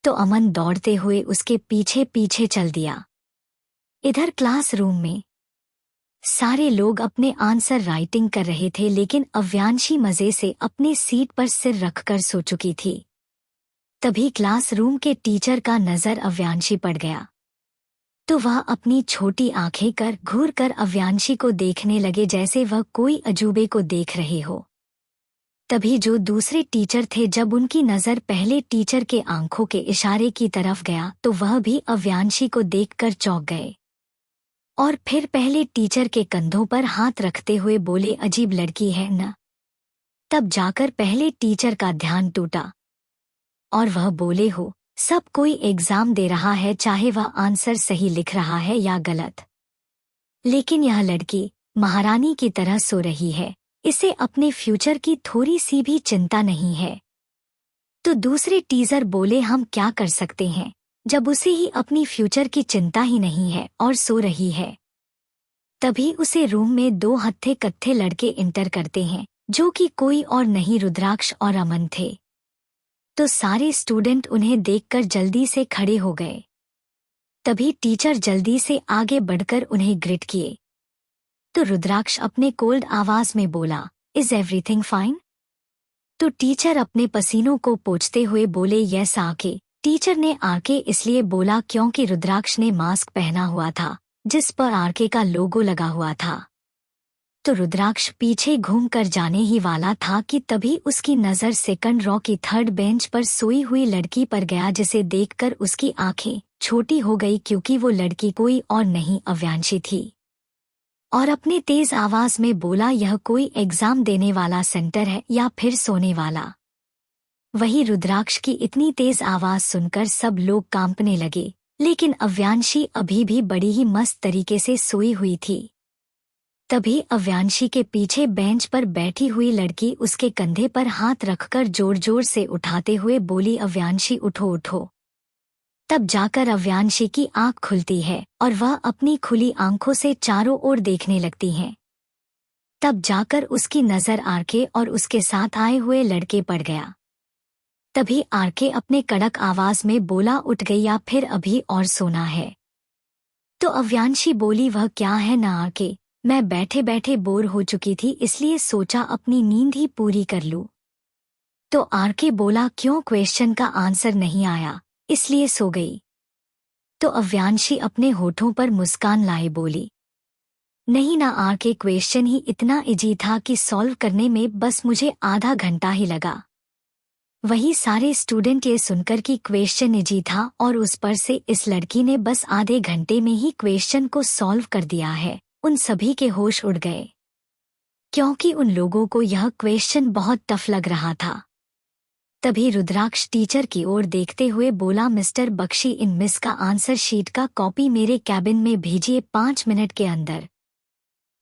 तो अमन दौड़ते हुए उसके पीछे पीछे चल दिया। इधर क्लासरूम में सारे लोग अपने आंसर राइटिंग कर रहे थे, लेकिन अव्यांशी मजे से अपनी सीट पर सिर रखकर सो चुकी थी। तभी क्लासरूम के टीचर का नजर अव्यांशी पड़ गया। तो वह अपनी छोटी आंखें कर घूर कर अव्यांशी को देखने लगे जैसे वह कोई अजूबे को देख रहे हो। तभी जो दूसरे टीचर थे, जब उनकी नजर पहले टीचर के आंखों के इशारे की तरफ गया तो वह भी अव्यांशी को देखकर चौंक गए और फिर पहले टीचर के कंधों पर हाथ रखते हुए बोले अजीब लड़की है न। तब जाकर पहले टीचर का ध्यान टूटा और वह बोले हो सब कोई एग्जाम दे रहा है, चाहे वह आंसर सही लिख रहा है या गलत, लेकिन यह लड़की महारानी की तरह सो रही है, इसे अपने फ्यूचर की थोड़ी सी भी चिंता नहीं है। तो दूसरे टीचर बोले हम क्या कर सकते हैं जब उसे ही अपनी फ्यूचर की चिंता ही नहीं है और सो रही है। तभी उसे रूम में दो हत्थे कत्थे लड़के इंटर करते हैं, जो कि कोई और नहीं रुद्राक्ष और अमन थे। तो सारे स्टूडेंट उन्हें देखकर जल्दी से खड़े हो गए। तभी टीचर जल्दी से आगे बढ़कर उन्हें ग्रिट किए। तो रुद्राक्ष अपने कोल्ड आवाज में बोला इज एवरीथिंग फाइन? तो टीचर अपने पसीनों को पोंछते हुए बोले यस आके। टीचर ने आरके इसलिए बोला क्योंकि रुद्राक्ष ने मास्क पहना हुआ था जिस पर आरके का लोगो लगा हुआ था। तो रुद्राक्ष पीछे घूमकर जाने ही वाला था कि तभी उसकी नज़र सेकंड रॉ की थर्ड बेंच पर सोई हुई लड़की पर गया, जिसे देखकर उसकी आंखें छोटी हो गई क्योंकि वो लड़की कोई और नहीं अव्यांशी थी। और अपने तेज आवाज में बोला यह कोई एग्जाम देने वाला सेंटर है या फिर सोने वाला? वही रुद्राक्ष की इतनी तेज आवाज सुनकर सब लोग कांपने लगे, लेकिन अव्यांशी अभी भी बड़ी ही मस्त तरीके से सोई हुई थी। तभी अव्यांशी के पीछे बेंच पर बैठी हुई लड़की उसके कंधे पर हाथ रखकर जोर जोर से उठाते हुए बोली अव्यांशी उठो उठो। तब जाकर अव्यांशी की आंख खुलती है और वह अपनी खुली आंखों से चारों ओर देखने लगती है। तब जाकर उसकी नजर आरके और उसके साथ आए हुए लड़के पड़ गया। तभी आरके अपने कड़क आवाज में बोला उठ गई या फिर अभी और सोना है? तो अव्यांशी बोली वह क्या है ना आरके, मैं बैठे बैठे बोर हो चुकी थी इसलिए सोचा अपनी नींद ही पूरी कर लूं। तो आरके बोला क्यों, क्वेश्चन का आंसर नहीं आया इसलिए सो गई? तो अव्यांशी अपने होठों पर मुस्कान लाए बोली नहीं ना आरके, क्वेश्चन ही इतना इजी था कि सॉल्व करने में बस मुझे आधा घंटा ही लगा। वही सारे स्टूडेंट ये सुनकर कि क्वेश्चन इजी था और उस पर से इस लड़की ने बस आधे घंटे में ही क्वेश्चन को सॉल्व कर दिया है, उन सभी के होश उड़ गए क्योंकि उन लोगों को यह क्वेश्चन बहुत टफ लग रहा था। तभी रुद्राक्ष टीचर की ओर देखते हुए बोला मिस्टर बख्शी, इन मिस का आंसर शीट का कॉपी मेरे कैबिन में भेजिए 5 मिनट के अंदर।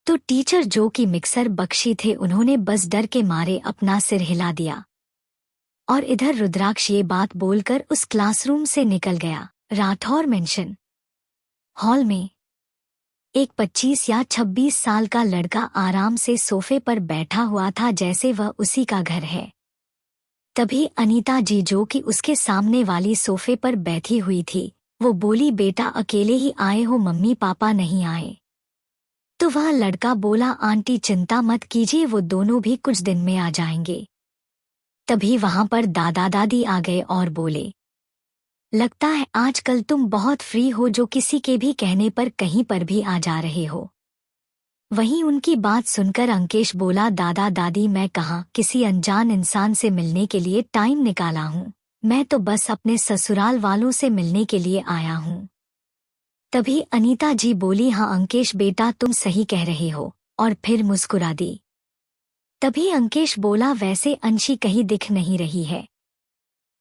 तो टीचर जो कि मिक्सर बख्शी थे, उन्होंने बस डर के मारे अपना सिर हिला दिया और इधर रुद्राक्ष ये बात बोलकर उस क्लासरूम से निकल गया। राठौर मेंशन हॉल में एक 25 या 26 साल का लड़का आराम से सोफे पर बैठा हुआ था जैसे वह उसी का घर है। तभी अनीता जी जो कि उसके सामने वाली सोफे पर बैठी हुई थी, वो बोली बेटा अकेले ही आए हो, मम्मी पापा नहीं आए? तो वह लड़का बोला आंटी चिंता मत कीजिए, वो दोनों भी कुछ दिन में आ जाएंगे। तभी वहां पर दादा दादी आ गए और बोले लगता है आजकल तुम बहुत फ्री हो, जो किसी के भी कहने पर कहीं पर भी आ जा रहे हो। वहीं उनकी बात सुनकर अंकेश बोला, दादा दादी मैं कहाँ किसी अनजान इंसान से मिलने के लिए टाइम निकाला हूँ, मैं तो बस अपने ससुराल वालों से मिलने के लिए आया हूँ। तभी अनीता जी बोली, हाँ अंकेश बेटा तुम सही कह रहे हो, और फिर मुस्कुरा दी। तभी अंकेश बोला, वैसे अंशी कहीं दिख नहीं रही है।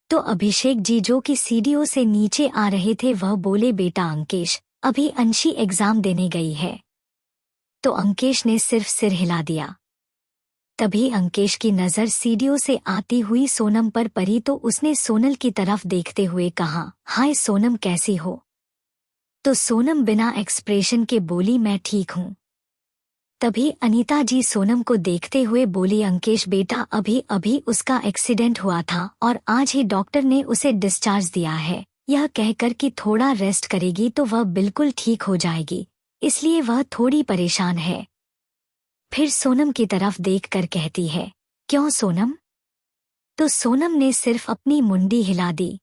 तो अभिषेक जी जो कि सीढ़ियों से नीचे आ रहे थे वह बोले, बेटा अंकेश अभी अंशी एग्जाम देने गई है। तो अंकेश ने सिर्फ सिर हिला दिया। तभी अंकेश की नज़र सीढ़ियों से आती हुई सोनम पर पड़ी तो उसने सोनल की तरफ देखते हुए कहा, हाय सोनम कैसी हो? तो सोनम बिना एक्सप्रेशन के बोली, मैं ठीक हूँ। तभी अनीता जी सोनम को देखते हुए बोली, अंकेश बेटा अभी अभी उसका एक्सीडेंट हुआ था और आज ही डॉक्टर ने उसे डिस्चार्ज दिया है, यह कहकर कि थोड़ा रेस्ट करेगी तो वह बिल्कुल ठीक हो जाएगी, इसलिए वह थोड़ी परेशान है। फिर सोनम की तरफ देखकर कहती है, क्यों सोनम? तो सोनम ने सिर्फ अपनी मुंडी हिला दी।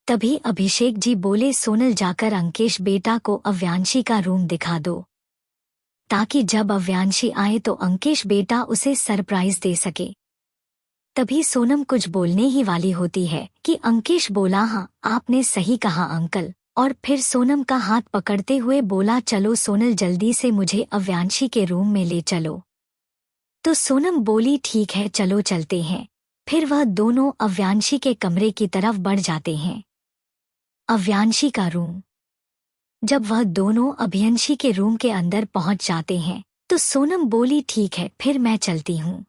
तभी अभिषेक जी बोले, सोनल जाकर अंकेश बेटा को अव्यांशी का रूम दिखा दो, ताकि जब अव्यांशी आए तो अंकेश बेटा उसे सरप्राइज दे सके। तभी सोनम कुछ बोलने ही वाली होती है कि अंकेश बोला, हाँ आपने सही कहा अंकल, और फिर सोनम का हाथ पकड़ते हुए बोला, चलो सोनल जल्दी से मुझे अव्यांशी के रूम में ले चलो। तो सोनम बोली, ठीक है चलो चलते हैं। फिर वह दोनों अव्यांशी के कमरे की तरफ बढ़ जाते हैं। अव्यांशी का रूम। जब वह दोनों अभियांशी के रूम के अंदर पहुंच जाते हैं तो सोनम बोली, ठीक है फिर मैं चलती हूँ।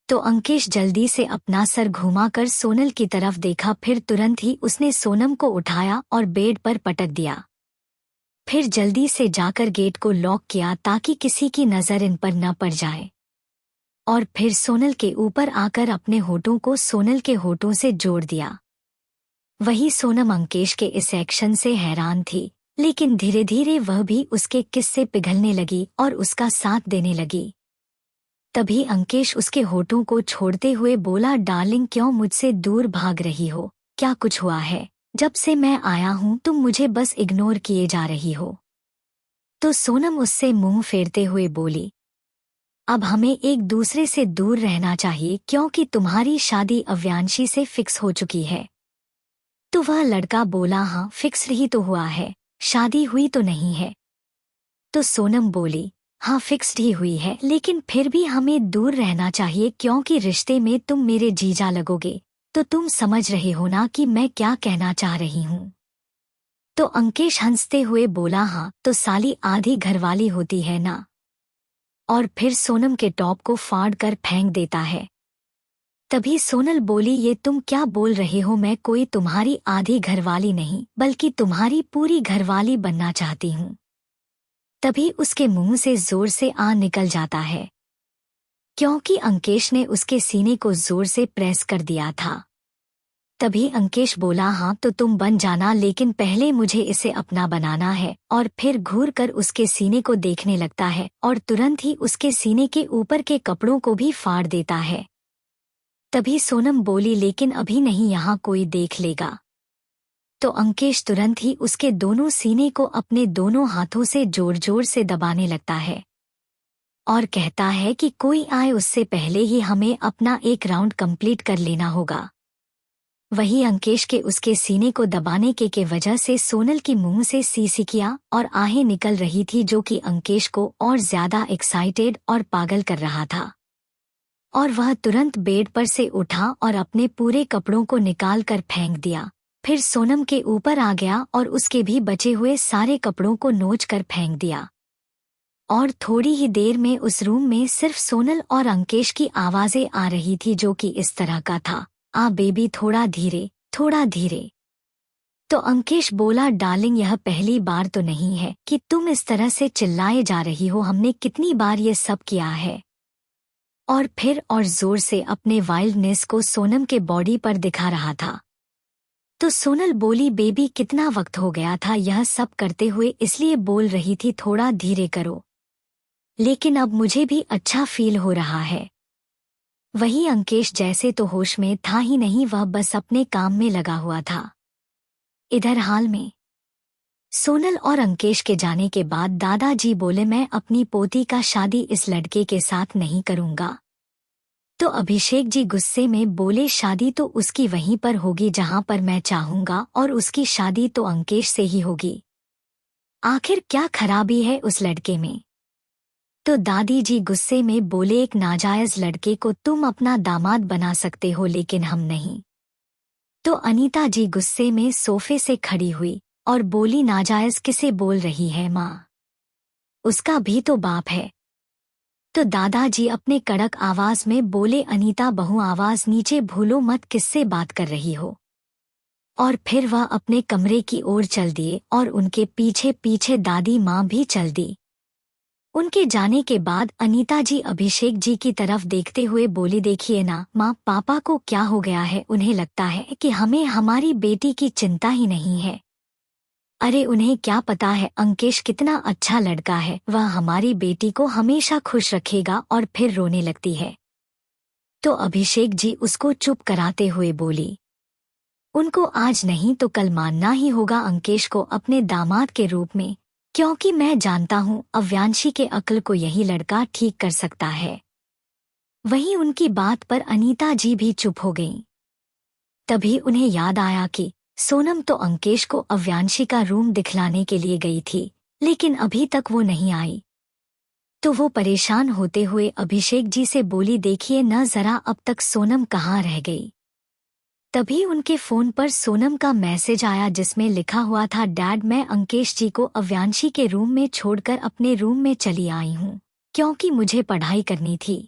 तो अंकेश जल्दी से अपना सर घुमाकर सोनल की तरफ देखा, फिर तुरंत ही उसने सोनम को उठाया और बेड पर पटक दिया। फिर जल्दी से जाकर गेट को लॉक किया ताकि किसी की नज़र इन पर न पड़ जाए, और फिर सोनल के ऊपर आकर अपने होठों को सोनल के होठों से जोड़ दिया। वही सोनम अंकेश के इस एक्शन से हैरान थी, लेकिन धीरे धीरे वह भी उसके किस से पिघलने लगी और उसका साथ देने लगी। तभी अंकेश उसके होठों को छोड़ते हुए बोला, डार्लिंग क्यों मुझसे दूर भाग रही हो? क्या कुछ हुआ है? जब से मैं आया हूँ तुम मुझे बस इग्नोर किए जा रही हो। तो सोनम उससे मुंह फेरते हुए बोली, अब हमें एक दूसरे से दूर रहना चाहिए क्योंकि तुम्हारी शादी अव्यांशी से फिक्स हो चुकी है। तो वह लड़का बोला, हाँ फिक्स ही तो हुआ है, शादी हुई तो नहीं है। तो सोनम बोली, हाँ फिक्स्ड ही हुई है, लेकिन फिर भी हमें दूर रहना चाहिए क्योंकि रिश्ते में तुम मेरे जीजा लगोगे। तो तुम समझ रहे हो ना कि मैं क्या कहना चाह रही हूँ? तो अंकेश हंसते हुए बोला, हाँ तो साली आधी घरवाली होती है ना। और फिर सोनम के टॉप को फाड़ कर फेंक देता है। तभी सोनल बोली, ये तुम क्या बोल रहे हो? मैं कोई तुम्हारी आधी घरवाली नहीं बल्कि तुम्हारी पूरी घरवाली बनना चाहती हूँ। तभी उसके मुंह से जोर से आ निकल जाता है, क्योंकि अंकेश ने उसके सीने को जोर से प्रेस कर दिया था। तभी अंकेश बोला, हाँ तो तुम बन जाना, लेकिन पहले मुझे इसे अपना बनाना है। और फिर घूर कर उसके सीने को देखने लगता है और तुरंत ही उसके सीने के ऊपर के कपड़ों को भी फाड़ देता है। तभी सोनम बोली, लेकिन अभी नहीं, यहाँ कोई देख लेगा। तो अंकेश तुरंत ही उसके दोनों सीने को अपने दोनों हाथों से जोर जोर से दबाने लगता है और कहता है कि कोई आए उससे पहले ही हमें अपना एक राउंड कंप्लीट कर लेना होगा। वही अंकेश के उसके सीने को दबाने के वजह से सोनल की मुंह से सीसिकियां और आहें निकल रही थी, जो कि अंकेश को और ज्यादा एक्साइटेड और पागल कर रहा था। और वह तुरंत बेड पर से उठा और अपने पूरे कपड़ों को निकाल कर फेंक दिया। फिर सोनम के ऊपर आ गया और उसके भी बचे हुए सारे कपड़ों को नोच कर फेंक दिया। और थोड़ी ही देर में उस रूम में सिर्फ सोनल और अंकेश की आवाजें आ रही थी, जो कि इस तरह का था, आ बेबी थोड़ा धीरे थोड़ा धीरे। तो अंकेश बोला, डार्लिंग यह पहली बार तो नहीं है कि तुम इस तरह से चिल्लाए जा रही हो, हमने कितनी बार ये सब किया है। और फिर और जोर से अपने वाइल्डनेस को सोनम के बॉडी पर दिखा रहा था। तो सोनल बोली, बेबी कितना वक्त हो गया था यह सब करते हुए, इसलिए बोल रही थी थोड़ा धीरे करो, लेकिन अब मुझे भी अच्छा फील हो रहा है। वही अंकेश जैसे तो होश में था ही नहीं, वह बस अपने काम में लगा हुआ था। इधर हाल में सोनल और अंकेश के जाने के बाद दादाजी बोले, मैं अपनी पोती का शादी इस लड़के के साथ नहीं करूंगा। तो अभिषेक जी गुस्से में बोले, शादी तो उसकी वहीं पर होगी जहां पर मैं चाहूंगा, और उसकी शादी तो अंकेश से ही होगी। आखिर क्या खराबी है उस लड़के में? तो दादी जी गुस्से में बोले, एक नाजायज लड़के को तुम अपना दामाद बना सकते हो लेकिन हम नहीं। तो अनीता जी गुस्से में सोफे से खड़ी हुई और बोली, नाजायज किसे बोल रही है माँ? उसका भी तो बाप है। तो दादाजी अपने कड़क आवाज में बोले, अनीता बहू आवाज नीचे भूलो मत, किससे बात कर रही हो? और फिर वह अपने कमरे की ओर चल दिए और उनके पीछे पीछे दादी माँ भी चल दी। उनके जाने के बाद अनीता जी अभिषेक जी की तरफ देखते हुए बोली, देखिए ना माँ, पापा को क्या हो गया है? उन्हें लगता है कि हमें हमारी बेटी की चिंता ही नहीं है। अरे उन्हें क्या पता है अंकेश कितना अच्छा लड़का है, वह हमारी बेटी को हमेशा खुश रखेगा। और फिर रोने लगती है। तो अभिषेक जी उसको चुप कराते हुए बोली, उनको आज नहीं तो कल मानना ही होगा अंकेश को अपने दामाद के रूप में, क्योंकि मैं जानता हूँ अव्यांशी के अक्ल को यही लड़का ठीक कर सकता है। वहीं उनकी बात पर अनीता जी भी चुप हो गईं। तभी उन्हें याद आया कि सोनम तो अंकेश को अव्यांशी का रूम दिखलाने के लिए गई थी, लेकिन अभी तक वो नहीं आई। तो वो परेशान होते हुए अभिषेक जी से बोली, देखिए न जरा अब तक सोनम कहाँ रह गई। तभी उनके फोन पर सोनम का मैसेज आया जिसमें लिखा हुआ था, डैड मैं अंकेश जी को अव्यांशी के रूम में छोड़कर अपने रूम में चली आई हूँ, क्योंकि मुझे पढ़ाई करनी थी।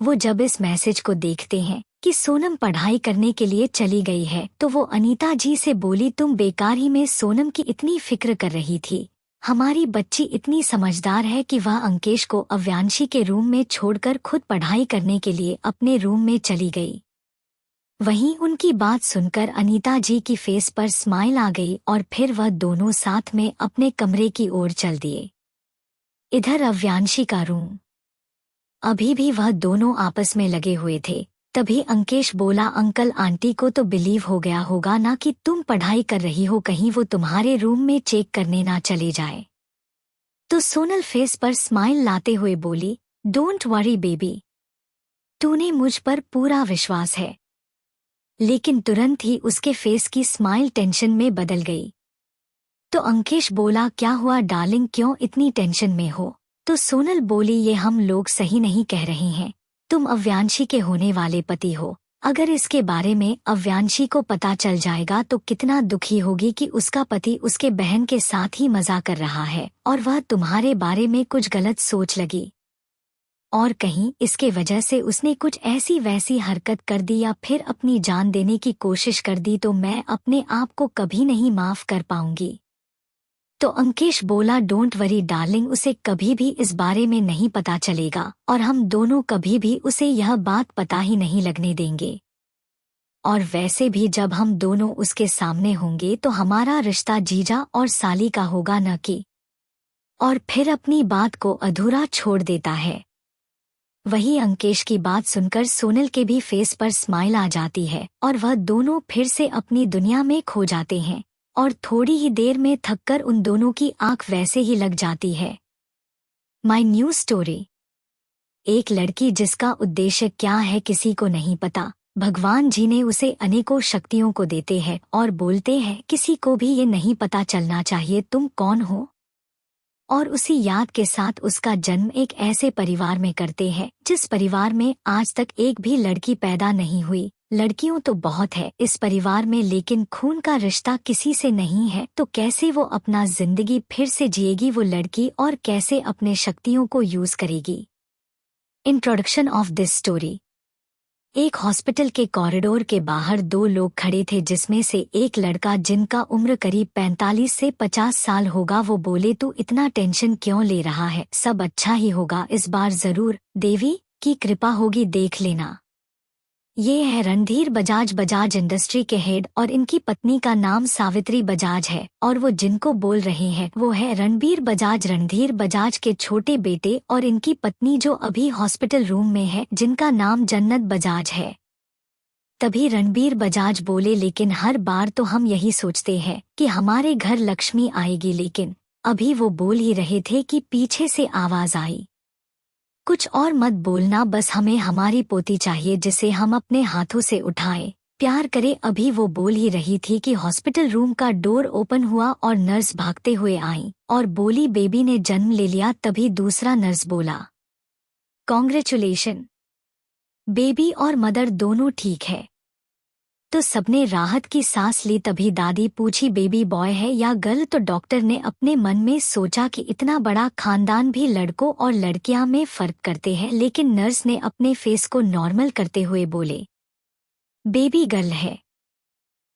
वो जब इस मैसेज को देखते हैं कि सोनम पढ़ाई करने के लिए चली गई है, तो वो अनीता जी से बोली, तुम बेकार ही में सोनम की इतनी फिक्र कर रही थी। हमारी बच्ची इतनी समझदार है कि वह अंकेश को अव्यांशी के रूम में छोड़कर खुद पढ़ाई करने के लिए अपने रूम में चली गई। वहीं उनकी बात सुनकर अनीता जी की फेस पर स्माइल आ गई और फिर वह दोनों साथ में अपने कमरे की ओर चल दिए। इधर अव्यांशी का रूम। अभी भी वह दोनों आपस में लगे हुए थे। तभी अंकेश बोला, अंकल आंटी को तो बिलीव हो गया होगा ना कि तुम पढ़ाई कर रही हो, कहीं वो तुम्हारे रूम में चेक करने ना चले जाए। तो सोनल फेस पर स्माइल लाते हुए बोली, डोंट वरी बेबी, तूने मुझ पर पूरा विश्वास है। लेकिन तुरंत ही उसके फेस की स्माइल टेंशन में बदल गई। तो अंकेश बोला, क्या हुआ डार्लिंग, क्यों इतनी टेंशन में हो? तो सोनल बोली, ये हम लोग सही नहीं कह रहे हैं। तुम अव्यांशी के होने वाले पति हो। अगर इसके बारे में अव्यांशी को पता चल जाएगा तो कितना दुखी होगी कि उसका पति उसके बहन के साथ ही मजा कर रहा है और वह तुम्हारे बारे में कुछ गलत सोच लगी और कहीं इसके वजह से उसने कुछ ऐसी वैसी हरकत कर दी या फिर अपनी जान देने की कोशिश कर दी, तो मैं अपने आप को कभी नहीं माफ कर पाऊंगी। तो अंकेश बोला, डोंट वरी डार्लिंग, उसे कभी भी इस बारे में नहीं पता चलेगा और हम दोनों कभी भी उसे यह बात पता ही नहीं लगने देंगे। और वैसे भी जब हम दोनों उसके सामने होंगे तो हमारा रिश्ता जीजा और साली का होगा न कि। और फिर अपनी बात को अधूरा छोड़ देता है। वही अंकेश की बात सुनकर सोनल के भी फेस पर स्माइल आ जाती है और वह दोनों फिर से अपनी दुनिया में खो जाते हैं और थोड़ी ही देर में थककर उन दोनों की आंख वैसे ही लग जाती है। My new story. एक लड़की जिसका उद्देश्य क्या है किसी को नहीं पता। भगवान जी ने उसे अनेकों शक्तियों को देते हैं और बोलते हैं किसी को भी ये नहीं पता चलना चाहिए तुम कौन हो। और उसी याद के साथ उसका जन्म एक ऐसे परिवार में करते हैं जिस परिवार में आज तक एक भी लड़की पैदा नहीं हुई। लड़कियों तो बहुत है इस परिवार में, लेकिन खून का रिश्ता किसी से नहीं है, तो कैसे वो अपना जिंदगी फिर से जिएगी वो लड़की और कैसे अपने शक्तियों को यूज करेगी। Introduction of this story. एक हॉस्पिटल के कॉरिडोर के बाहर दो लोग खड़े थे, जिसमें से एक लड़का जिनका उम्र करीब 45 से 50 साल होगा। वो बोले, तू इतना टेंशन क्यों ले रहा है, सब अच्छा ही होगा, इस बार जरूर देवी की कृपा होगी, देख लेना। ये है रणधीर बजाज, बजाज इंडस्ट्री के हेड, और इनकी पत्नी का नाम सावित्री बजाज है। और वो जिनको बोल रहे हैं वो है रणबीर बजाज, रणधीर बजाज के छोटे बेटे, और इनकी पत्नी जो अभी हॉस्पिटल रूम में है जिनका नाम जन्नत बजाज है। तभी रणबीर बजाज बोले, लेकिन हर बार तो हम यही सोचते हैं कि हमारे घर लक्ष्मी आएगी, लेकिन अभी वो बोल ही रहे थे कि पीछे से आवाज आई, कुछ और मत बोलना, बस हमें हमारी पोती चाहिए जिसे हम अपने हाथों से उठाएं, प्यार करें। अभी वो बोल ही रही थी कि हॉस्पिटल रूम का डोर ओपन हुआ और नर्स भागते हुए आई और बोली, बेबी ने जन्म ले लिया। तभी दूसरा नर्स बोला, कॉन्ग्रेचुलेशन, बेबी और मदर दोनों ठीक है। तो सबने राहत की सांस ली। तभी दादी पूछी, बेबी बॉय है या गर्ल? तो डॉक्टर ने अपने मन में सोचा कि इतना बड़ा खानदान भी लड़कों और लड़कियां में फर्क करते हैं, लेकिन नर्स ने अपने फेस को नॉर्मल करते हुए बोले, बेबी गर्ल है।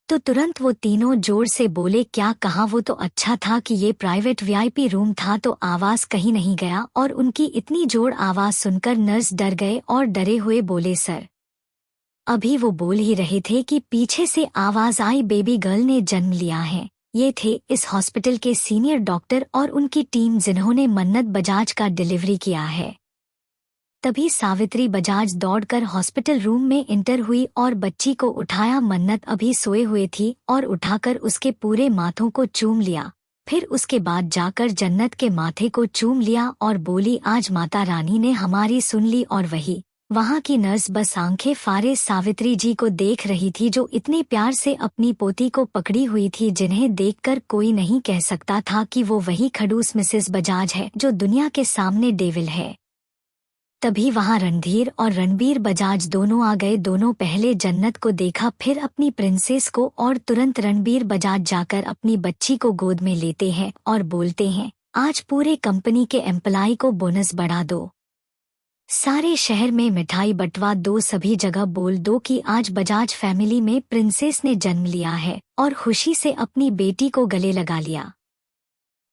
तो तुरंत वो तीनों जोर से बोले, क्या कहा? वो तो अच्छा था कि ये प्राइवेट वीआईपी रूम था तो आवाज कहीं नहीं गया। और उनकी इतनी जोर आवाज सुनकर नर्स डर गए और डरे हुए बोले, सर। अभी वो बोल ही रहे थे कि पीछे से आवाज आई, बेबी गर्ल ने जन्म लिया है। ये थे इस हॉस्पिटल के सीनियर डॉक्टर और उनकी टीम जिन्होंने मन्नत बजाज का डिलीवरी किया है। तभी सावित्री बजाज दौड़कर हॉस्पिटल रूम में इंटर हुई और बच्ची को उठाया। मन्नत अभी सोए हुए थी और उठाकर उसके पूरे माथों को चूम लिया। फिर उसके बाद जाकर जन्नत के माथे को चूम लिया और बोली, आज माता रानी ने हमारी सुन ली। और वहाँ की नर्स बस आंखें फाड़े सावित्री जी को देख रही थी, जो इतने प्यार से अपनी पोती को पकड़ी हुई थी, जिन्हें देखकर कोई नहीं कह सकता था कि वो वही खड़ूस मिसेस बजाज है जो दुनिया के सामने डेविल है। तभी वहाँ रणधीर और रणबीर बजाज दोनों आ गए। दोनों पहले जन्नत को देखा, फिर अपनी प्रिंसेस को, और तुरंत रणबीर बजाज जाकर अपनी बच्ची को गोद में लेते हैं और बोलते हैं, आज पूरे कंपनी के एम्प्लॉय को बोनस बढ़ा दो, सारे शहर में मिठाई बंटवा दो, सभी जगह बोल दो कि आज बजाज फैमिली में प्रिंसेस ने जन्म लिया है, और खुशी से अपनी बेटी को गले लगा लिया।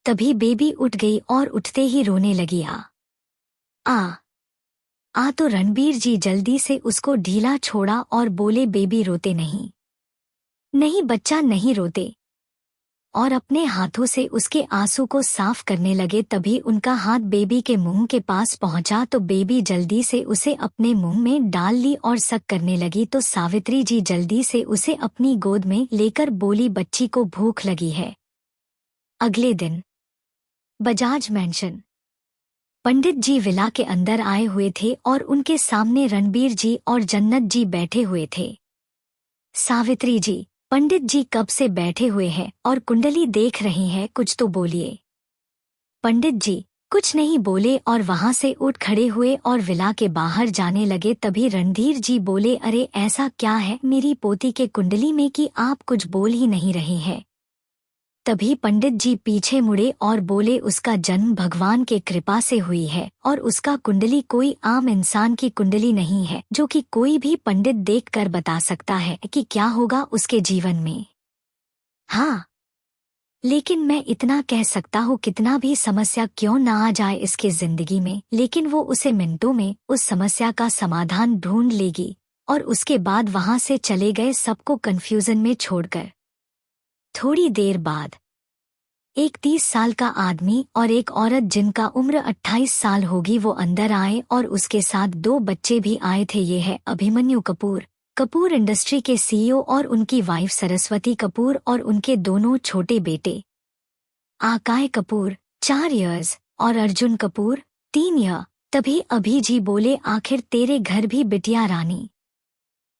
तभी बेबी उठ गई और उठते ही रोने लगी। आ तो रणबीर जी जल्दी से उसको ढीला छोड़ा और बोले, बेबी रोते नहीं, नहीं बच्चा नहीं रोते, और अपने हाथों से उसके आंसू को साफ करने लगे। तभी उनका हाथ बेबी के मुंह के पास पहुंचा तो बेबी जल्दी से उसे अपने मुंह में डाल ली और सक करने लगी। तो सावित्री जी जल्दी से उसे अपनी गोद में लेकर बोली, बच्ची को भूख लगी है। अगले दिन बजाज मैंशन, पंडित जी विला के अंदर आए हुए थे और उनके सामने रणबीर जी और जन्नत जी बैठे हुए थे। सावित्री जी, पंडित जी कब से बैठे हुए हैं और कुंडली देख रही हैं, कुछ तो बोलिए। पंडित जी कुछ नहीं बोले और वहां से उठ खड़े हुए और विला के बाहर जाने लगे। तभी रणधीर जी बोले, अरे ऐसा क्या है मेरी पोती के कुंडली में कि आप कुछ बोल ही नहीं रहे हैं? तभी पंडित जी पीछे मुड़े और बोले, उसका जन्म भगवान के कृपा से हुई है और उसका कुंडली कोई आम इंसान की कुंडली नहीं है, जो कि कोई भी पंडित देखकर बता सकता है कि क्या होगा उसके जीवन में। हाँ, लेकिन मैं इतना कह सकता हूँ, कितना भी समस्या क्यों ना आ जाए इसके जिंदगी में, लेकिन वो उसे मिनटों में उस समस्या का समाधान ढूंढ लेगी। और उसके बाद वहां से चले गए, सबको कंफ्यूजन में छोड़कर। थोड़ी देर बाद एक 30 साल का आदमी और एक औरत जिनका उम्र 28 साल होगी, वो अंदर आए और उसके साथ 2 बच्चे भी आए थे। ये है अभिमन्यु कपूर, कपूर इंडस्ट्री के सीईओ, और उनकी वाइफ सरस्वती कपूर और उनके दोनों छोटे बेटे आकाय कपूर 4 इयर्स और अर्जुन कपूर 3 ईयर। तभी अभी जी बोले, आखिर तेरे घर भी बिटिया रानी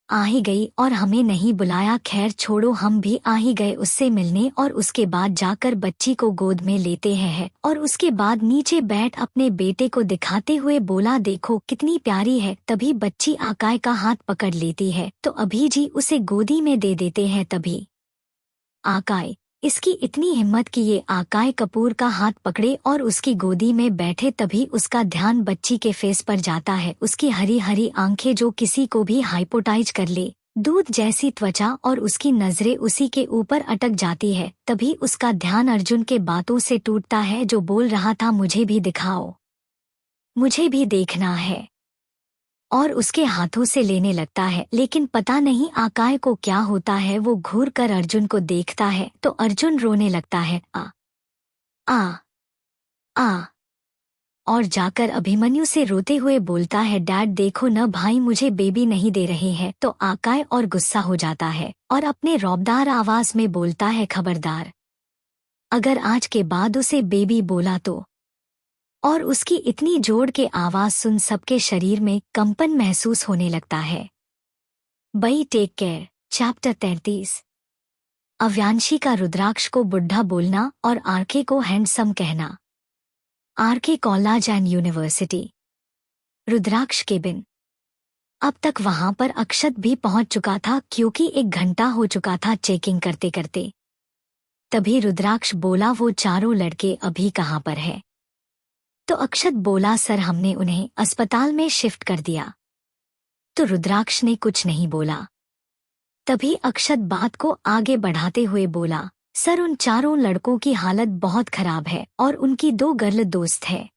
आ ही गई और हमें नहीं बुलाया। खैर छोड़ो, हम भी आ ही गए उससे मिलने। और उसके बाद जाकर बच्ची को गोद में लेते हैं और उसके बाद नीचे बैठ अपने बेटे को दिखाते हुए बोला, देखो कितनी प्यारी है। तभी बच्ची आकाय का हाथ पकड़ लेती है तो अभी जी उसे गोदी में दे देते हैं। तभी आकाय, इसकी इतनी हिम्मत कि ये आकाय कपूर का हाथ पकड़े और उसकी गोदी में बैठे। तभी उसका ध्यान बच्ची के फेस पर जाता है। उसकी हरी हरी आंखें जो किसी को भी हाइपोटाइज कर ले, दूध जैसी त्वचा, और उसकी नजरें उसी के ऊपर अटक जाती है। तभी उसका ध्यान अर्जुन के बातों से टूटता है, जो बोल रहा था, मुझे भी दिखाओ, मुझे भी देखना है, और उसके हाथों से लेने लगता है। लेकिन पता नहीं आकाय को क्या होता है, वो घूर कर अर्जुन को देखता है तो अर्जुन रोने लगता है। आ आ आ और जाकर अभिमन्यु से रोते हुए बोलता है, डैड देखो न भाई मुझे बेबी नहीं दे रहे हैं। तो आकाय और गुस्सा हो जाता है और अपने रौबदार आवाज में बोलता है, खबरदार अगर आज के बाद उसे बेबी बोला तो। और उसकी इतनी जोर के आवाज सुन सबके शरीर में कंपन महसूस होने लगता है। बई टेक केयर। चैप्टर 33। अव्यांशी का रुद्राक्ष को बुढ़ा बोलना और आरके को हैंडसम कहना। RK college and university. Rudraksh cabin. अब तक वहां पर अक्षत भी पहुंच चुका था क्योंकि 1 घंटा हो चुका था चेकिंग करते करते। तभी रुद्राक्ष बोला, वो चारों लड़के अभी कहाँ पर है? तो अक्षत बोला, सर हमने उन्हें अस्पताल में शिफ्ट कर दिया। तो रुद्राक्ष ने कुछ नहीं बोला। तभी अक्षत बात को आगे बढ़ाते हुए बोला, सर उन चारों लड़कों की हालत बहुत खराब है और उनकी 2 गर्ल दोस्त है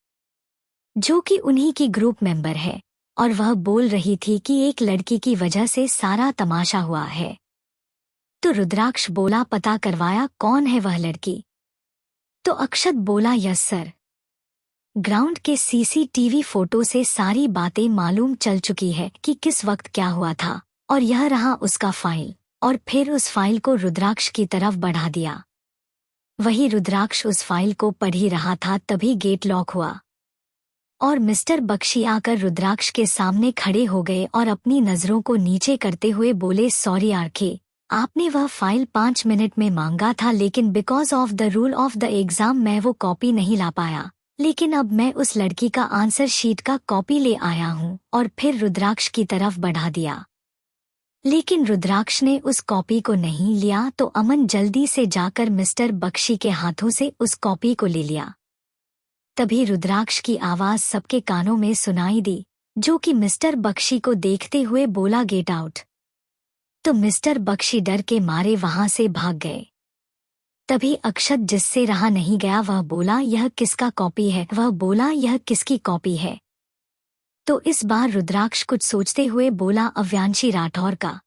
जो कि उन्हीं की ग्रुप मेंबर है, और वह बोल रही थी कि एक लड़की की वजह से सारा तमाशा हुआ है। तो रुद्राक्ष बोला, पता करवाया कौन है वह लड़की? तो अक्षत बोला, यस सर। ग्राउंड के सीसीटीवी फोटो से सारी बातें मालूम चल चुकी है कि किस वक्त क्या हुआ था, और यह रहा उसका फाइल। और फिर उस फाइल को रुद्राक्ष की तरफ बढ़ा दिया। वही रुद्राक्ष उस फाइल को पढ़ ही रहा था, तभी गेट लॉक हुआ और मिस्टर बख्शी आकर रुद्राक्ष के सामने खड़े हो गए और अपनी नजरों को नीचे करते हुए बोले, सॉरी आरके, आपने वह फाइल 5 मिनट में मांगा था, लेकिन because of the rule of the exam मैं वो कॉपी नहीं ला पाया, लेकिन अब मैं उस लड़की का आंसर शीट का कॉपी ले आया हूँ। और फिर रुद्राक्ष की तरफ बढ़ा दिया। लेकिन रुद्राक्ष ने उस कॉपी को नहीं लिया, तो अमन जल्दी से जाकर मिस्टर बख्शी के हाथों से उस कॉपी को ले लिया। तभी रुद्राक्ष की आवाज सबके कानों में सुनाई दी, जो कि मिस्टर बख्शी को देखते हुए बोला, गेट आउट। तो मिस्टर बख्शी डर के मारे वहां से भाग गए। तभी अक्षत, जिससे रहा नहीं गया, वह बोला, यह किसका कॉपी है? वह बोला, यह किसकी कॉपी है? तो इस बार रुद्राक्ष कुछ सोचते हुए बोला, अव्यांशी राठौर का।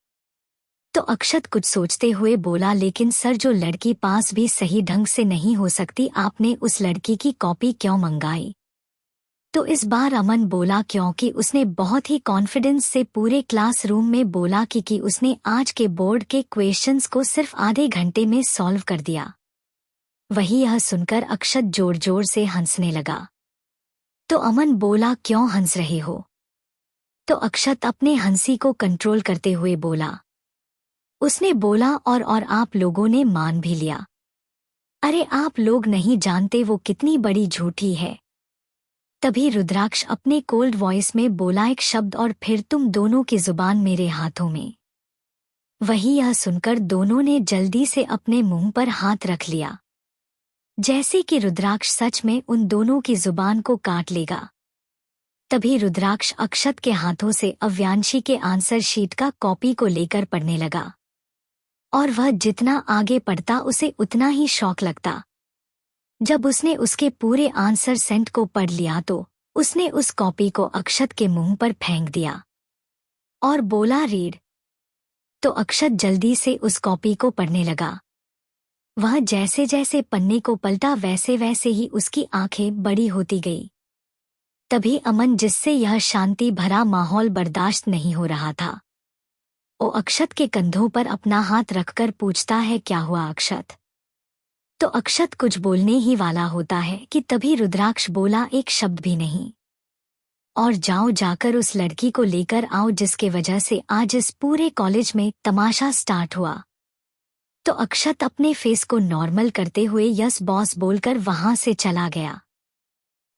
तो अक्षत कुछ सोचते हुए बोला, लेकिन सर जो लड़की पास भी सही ढंग से नहीं हो सकती, आपने उस लड़की की कॉपी क्यों मंगाई? तो इस बार अमन बोला, क्योंकि उसने बहुत ही कॉन्फिडेंस से पूरे क्लासरूम में बोला कि उसने आज के बोर्ड के क्वेश्चंस को सिर्फ आधे घंटे में सॉल्व कर दिया। वही यह सुनकर अक्षत जोर जोर से हंसने लगा। तो अमन बोला, क्यों हंस रहे हो? तो अक्षत अपने हंसी को कंट्रोल करते हुए बोला। उसने बोला, और आप लोगों ने मान भी लिया। अरे आप लोग नहीं जानते वो कितनी बड़ी झूठी है। तभी रुद्राक्ष अपने कोल्ड वॉइस में बोला एक शब्द, और फिर तुम दोनों की जुबान मेरे हाथों में। वही यह सुनकर दोनों ने जल्दी से अपने मुंह पर हाथ रख लिया, जैसे कि रुद्राक्ष सच में उन दोनों की जुबान को काट लेगा। तभी रुद्राक्ष अक्षत के हाथों से अव्यांशी के आंसर शीट का कॉपी को लेकर पढ़ने लगा, और वह जितना आगे पढ़ता उसे उतना ही शौक लगता। जब उसने उसके पूरे आंसर सेंट को पढ़ लिया तो उसने उस कॉपी को अक्षत के मुंह पर फेंक दिया और बोला, रीड। तो अक्षत जल्दी से उस कॉपी को पढ़ने लगा। वह जैसे जैसे पन्ने को पलटा वैसे वैसे ही उसकी आंखें बड़ी होती गई। तभी अमन, जिससे यह शांति भरा माहौल बर्दाश्त नहीं हो रहा था, वो अक्षत के कंधों पर अपना हाथ रखकर पूछता है, क्या हुआ अक्षत? तो अक्षत कुछ बोलने ही वाला होता है कि तभी रुद्राक्ष बोला, एक शब्द भी नहीं, और जाओ जाकर उस लड़की को लेकर आओ जिसके वजह से आज इस पूरे कॉलेज में तमाशा स्टार्ट हुआ। तो अक्षत अपने फेस को नॉर्मल करते हुए यस बॉस बोलकर वहां से चला गया।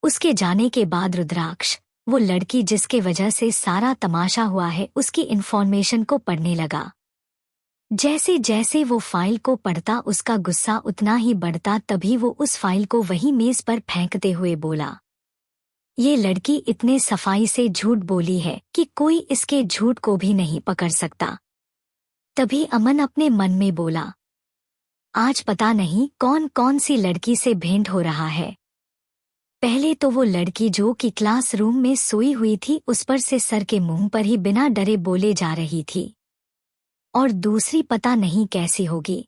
उसके जाने के बाद रुद्राक्ष वो लड़की जिसके वजह से सारा तमाशा हुआ है उसकी इन्फॉर्मेशन को पढ़ने लगा। जैसे जैसे वो फाइल को पढ़ता उसका गुस्सा उतना ही बढ़ता। तभी वो उस फाइल को वही मेज पर फेंकते हुए बोला, ये लड़की इतने सफाई से झूठ बोली है कि कोई इसके झूठ को भी नहीं पकड़ सकता। तभी अमन अपने मन में बोला, आज पता नहीं कौन कौन सी लड़की से भेंट हो रहा है। पहले तो वो लड़की जो कि क्लासरूम में सोई हुई थी उस पर से सर के मुंह पर ही बिना डरे बोले जा रही थी, और दूसरी पता नहीं कैसी होगी।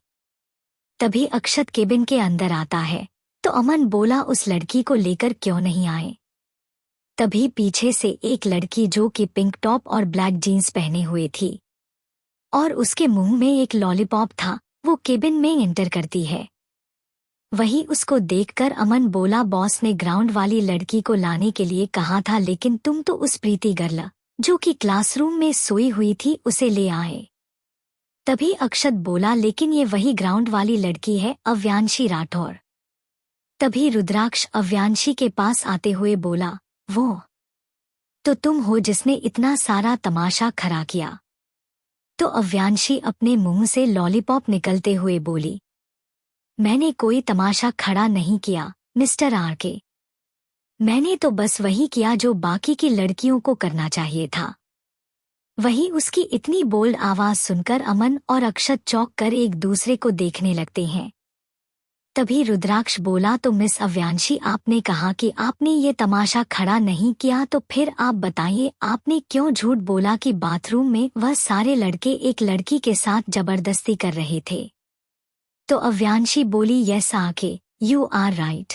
तभी अक्षत केबिन के अंदर आता है तो अमन बोला, उस लड़की को लेकर क्यों नहीं आए? तभी पीछे से एक लड़की जो कि पिंक टॉप और ब्लैक जीन्स पहने हुए थी और उसके मुंह में एक लॉलीपॉप था, वो केबिन में एंटर करती है। वही उसको देखकर अमन बोला, बॉस ने ग्राउंड वाली लड़की को लाने के लिए कहा था, लेकिन तुम तो उस प्रीति गर्ल जो कि क्लासरूम में सोई हुई थी उसे ले आए। तभी अक्षत बोला, लेकिन ये वही ग्राउंड वाली लड़की है, अव्यांशी राठौर। तभी रुद्राक्ष अव्यांशी के पास आते हुए बोला, वो तो तुम हो जिसने इतना सारा तमाशा खड़ा किया। तो अव्यांशी अपने मुंह से लॉलीपॉप निकलते हुए बोली, मैंने कोई तमाशा खड़ा नहीं किया मिस्टर आरके, मैंने तो बस वही किया जो बाकी की लड़कियों को करना चाहिए था। वही उसकी इतनी बोल्ड आवाज सुनकर अमन और अक्षत चौंक कर एक दूसरे को देखने लगते हैं। तभी रुद्राक्ष बोला, तो मिस अव्यांशी, आपने कहा कि आपने ये तमाशा खड़ा नहीं किया, तो फिर आप बताइए आपने क्यों झूठ बोला कि बाथरूम में वह सारे लड़के एक लड़की के साथ जबरदस्ती कर रहे थे। तो अव्यांशी बोली, यस आके, यू आर राइट,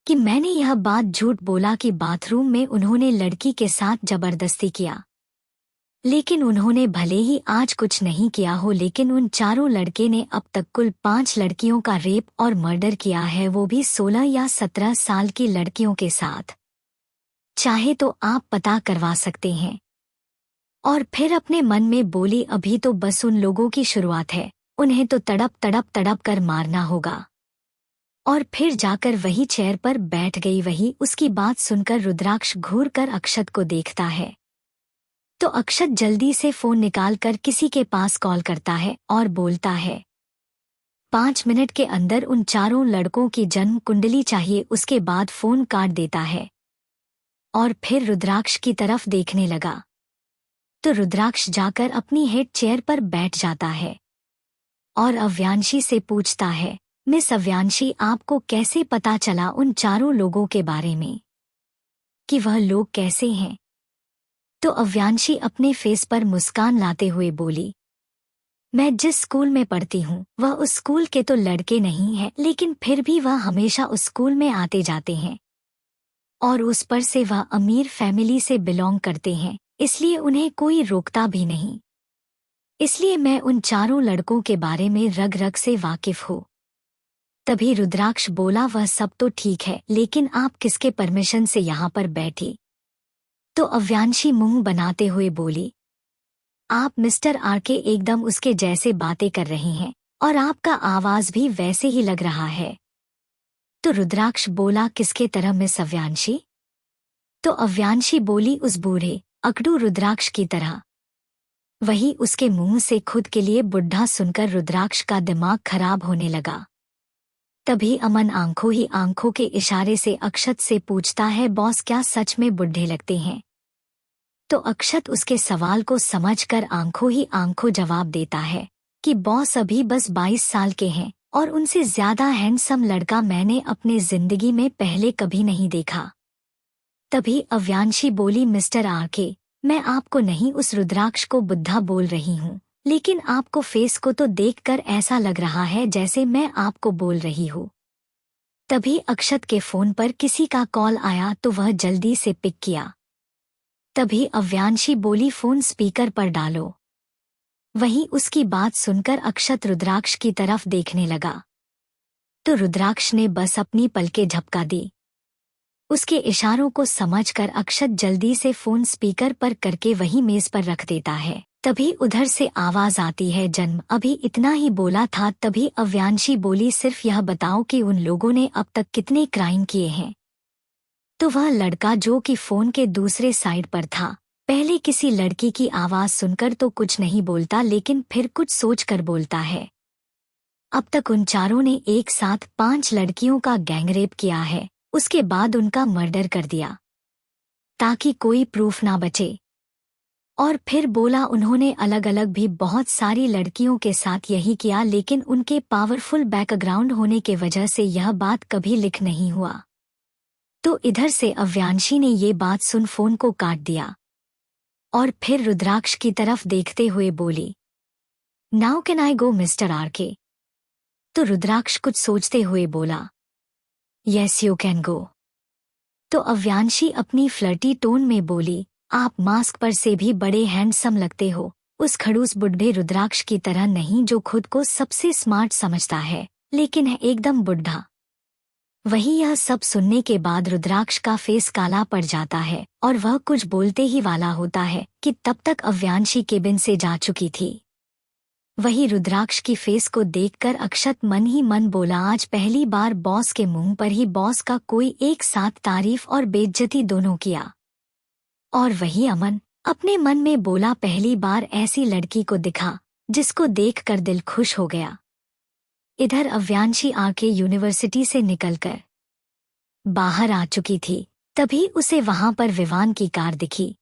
कि मैंने यह बात झूठ बोला कि बाथरूम में उन्होंने लड़की के साथ जबरदस्ती किया, लेकिन उन्होंने भले ही आज कुछ नहीं किया हो, लेकिन उन चारों लड़के ने अब तक कुल 5 लड़कियों का रेप और मर्डर किया है, वो भी 16 या 17 साल की लड़कियों के साथ। चाहे तो आप पता करवा सकते हैं। और फिर अपने मन में बोली, अभी तो बस उन लोगों की शुरुआत है, उन्हें तो तड़प कर मारना होगा। और फिर जाकर वही चेयर पर बैठ गई। वही उसकी बात सुनकर रुद्राक्ष घूर कर अक्षत को देखता है। तो अक्षत जल्दी से फोन निकालकर किसी के पास कॉल करता है और बोलता है, 5 मिनट के अंदर उन चारों लड़कों की जन्म कुंडली चाहिए। उसके बाद फोन काट देता है और फिर रुद्राक्ष की तरफ देखने लगा। तो रुद्राक्ष जाकर अपनी हेड चेयर पर बैठ जाता है और अव्यांशी से पूछता है, मिस अव्यांशी, आपको कैसे पता चला उन चारों लोगों के बारे में, कि वह लोग कैसे हैं? तो अव्यांशी अपने फेस पर मुस्कान लाते हुए बोली, मैं जिस स्कूल में पढ़ती हूँ वह उस स्कूल के तो लड़के नहीं हैं, लेकिन फिर भी वह हमेशा उस स्कूल में आते जाते हैं और उस पर से वह अमीर फैमिली से बिलोंग करते हैं, इसलिए उन्हें कोई रोकता भी नहीं। इसलिए मैं उन चारों लड़कों के बारे में रग रग से वाकिफ हूँ। तभी रुद्राक्ष बोला, वह सब तो ठीक है, लेकिन आप किसके परमिशन से यहाँ पर बैठी? तो अव्यांशी मुंह बनाते हुए बोली, आप मिस्टर आरके एकदम उसके जैसे बातें कर रही हैं और आपका आवाज भी वैसे ही लग रहा है। तो रुद्राक्ष बोला, किसके तरह मिस अव्यांशी? तो अव्यांशी बोली, उस बूढ़े अकड़ू रुद्राक्ष की तरह। वही उसके मुंह से खुद के लिए बुढ़ा सुनकर रुद्राक्ष का दिमाग खराब होने लगा। तभी अमन आंखों ही आंखों के इशारे से अक्षत से पूछता है, बॉस क्या सच में बुढ़े लगते हैं? तो अक्षत उसके सवाल को समझकर आंखों ही आंखों जवाब देता है कि बॉस अभी बस 22 साल के हैं और उनसे ज्यादा हैंडसम लड़का मैंने अपने जिंदगी में पहले कभी नहीं देखा। तभी अव्यांशी बोली, मिस्टर आरके, मैं आपको नहीं उस रुद्राक्ष को बुद्धा बोल रही हूँ, लेकिन आपको फेस को तो देखकर ऐसा लग रहा है जैसे मैं आपको बोल रही हूँ। तभी अक्षत के फोन पर किसी का कॉल आया तो वह जल्दी से पिक किया। तभी अव्यांशी बोली, फोन स्पीकर पर डालो। वहीं उसकी बात सुनकर अक्षत रुद्राक्ष की तरफ देखने लगा। तो रुद्राक्ष ने बस अपनी पलकें झपका दी। उसके इशारों को समझकर अक्षत जल्दी से फोन स्पीकर पर करके वही मेज पर रख देता है। तभी उधर से आवाज आती है, जन्म अभी इतना ही बोला था। तभी अव्यांशी बोली, सिर्फ यह बताओ कि उन लोगों ने अब तक कितने क्राइम किए हैं? तो वह लड़का जो कि फोन के दूसरे साइड पर था, पहले किसी लड़की की आवाज सुनकर तो कुछ नहीं बोलता, लेकिन फिर कुछ सोचकर बोलता है, अब तक उन चारों ने एक साथ 5 लड़कियों का गैंगरेप किया है, उसके बाद उनका मर्डर कर दिया ताकि कोई प्रूफ ना बचे। और फिर बोला, उन्होंने अलग अलग भी बहुत सारी लड़कियों के साथ यही किया, लेकिन उनके पावरफुल बैकग्राउंड होने के वजह से यह बात कभी लिख नहीं हुआ। तो इधर से अव्यांशी ने ये बात सुन फोन को काट दिया और फिर रुद्राक्ष की तरफ देखते हुए बोली, now can I go mister RK? तो रुद्राक्ष कुछ सोचते हुए बोला, यस यू कैन गो। तो अव्यांशी अपनी फ्लर्टी टोन में बोली, आप मास्क पर से भी बड़े हैंडसम लगते हो, उस खड़ूस बुढ़े रुद्राक्ष की तरह नहीं जो खुद को सबसे स्मार्ट समझता है लेकिन है एकदम बुढ़ा। वही यह सब सुनने के बाद रुद्राक्ष का फेस काला पड़ जाता है और वह कुछ बोलते ही वाला होता है कि तब तक अव्यांशी केबिन से जा चुकी थी। वही रुद्राक्ष की फेस को देखकर अक्षत मन ही मन बोला, आज पहली बार बॉस के मुंह पर ही बॉस का कोई एक साथ तारीफ और बेइज्जती दोनों किया। और वही अमन अपने मन में बोला, पहली बार ऐसी लड़की को दिखा जिसको देखकर दिल खुश हो गया। इधर अव्यांशी आके यूनिवर्सिटी से निकलकर बाहर आ चुकी थी, तभी उसे वहां पर विवान की कार दिखी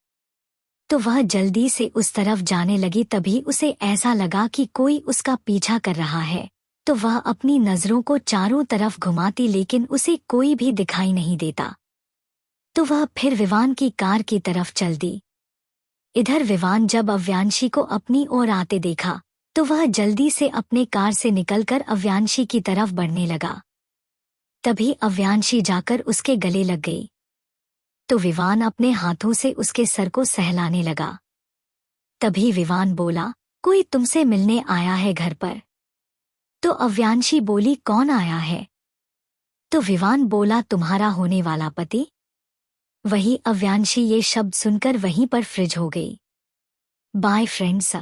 तो वह जल्दी से उस तरफ जाने लगी। तभी उसे ऐसा लगा कि कोई उसका पीछा कर रहा है, तो वह अपनी नजरों को चारों तरफ घुमाती लेकिन उसे कोई भी दिखाई नहीं देता, तो वह फिर विवान की कार की तरफ चल दी। इधर विवान जब अव्यांशी को अपनी ओर आते देखा तो वह जल्दी से अपने कार से निकलकर अव्यांशी की तरफ बढ़ने लगा। तभी अव्यांशी जाकर उसके गले लग गई तो विवान अपने हाथों से उसके सर को सहलाने लगा। तभी विवान बोला, कोई तुमसे मिलने आया है घर पर? तो अव्यांशी बोली, कौन आया है? तो विवान बोला, तुम्हारा होने वाला पति। वही अव्यांशी ये शब्द सुनकर वहीं पर फ्रिज हो गई। Bye friends.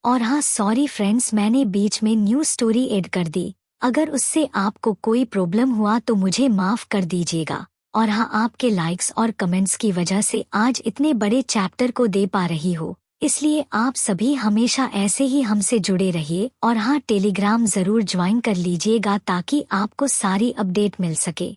और हाँ सॉरी फ्रेंड्स, मैंने बीच में न्यू स्टोरी ऐड कर दी, अगर उससे आपको कोई प्रॉब्लम हुआ तो मुझे माफ कर दीजिएगा। और हाँ, आपके लाइक्स और कमेंट्स की वजह से आज इतने बड़े चैप्टर को दे पा रही हो, इसलिए आप सभी हमेशा ऐसे ही हमसे जुड़े रहिए। और हाँ, टेलीग्राम ज़रूर ज्वाइन कर लीजिएगा ताकि आपको सारी अपडेट मिल सके।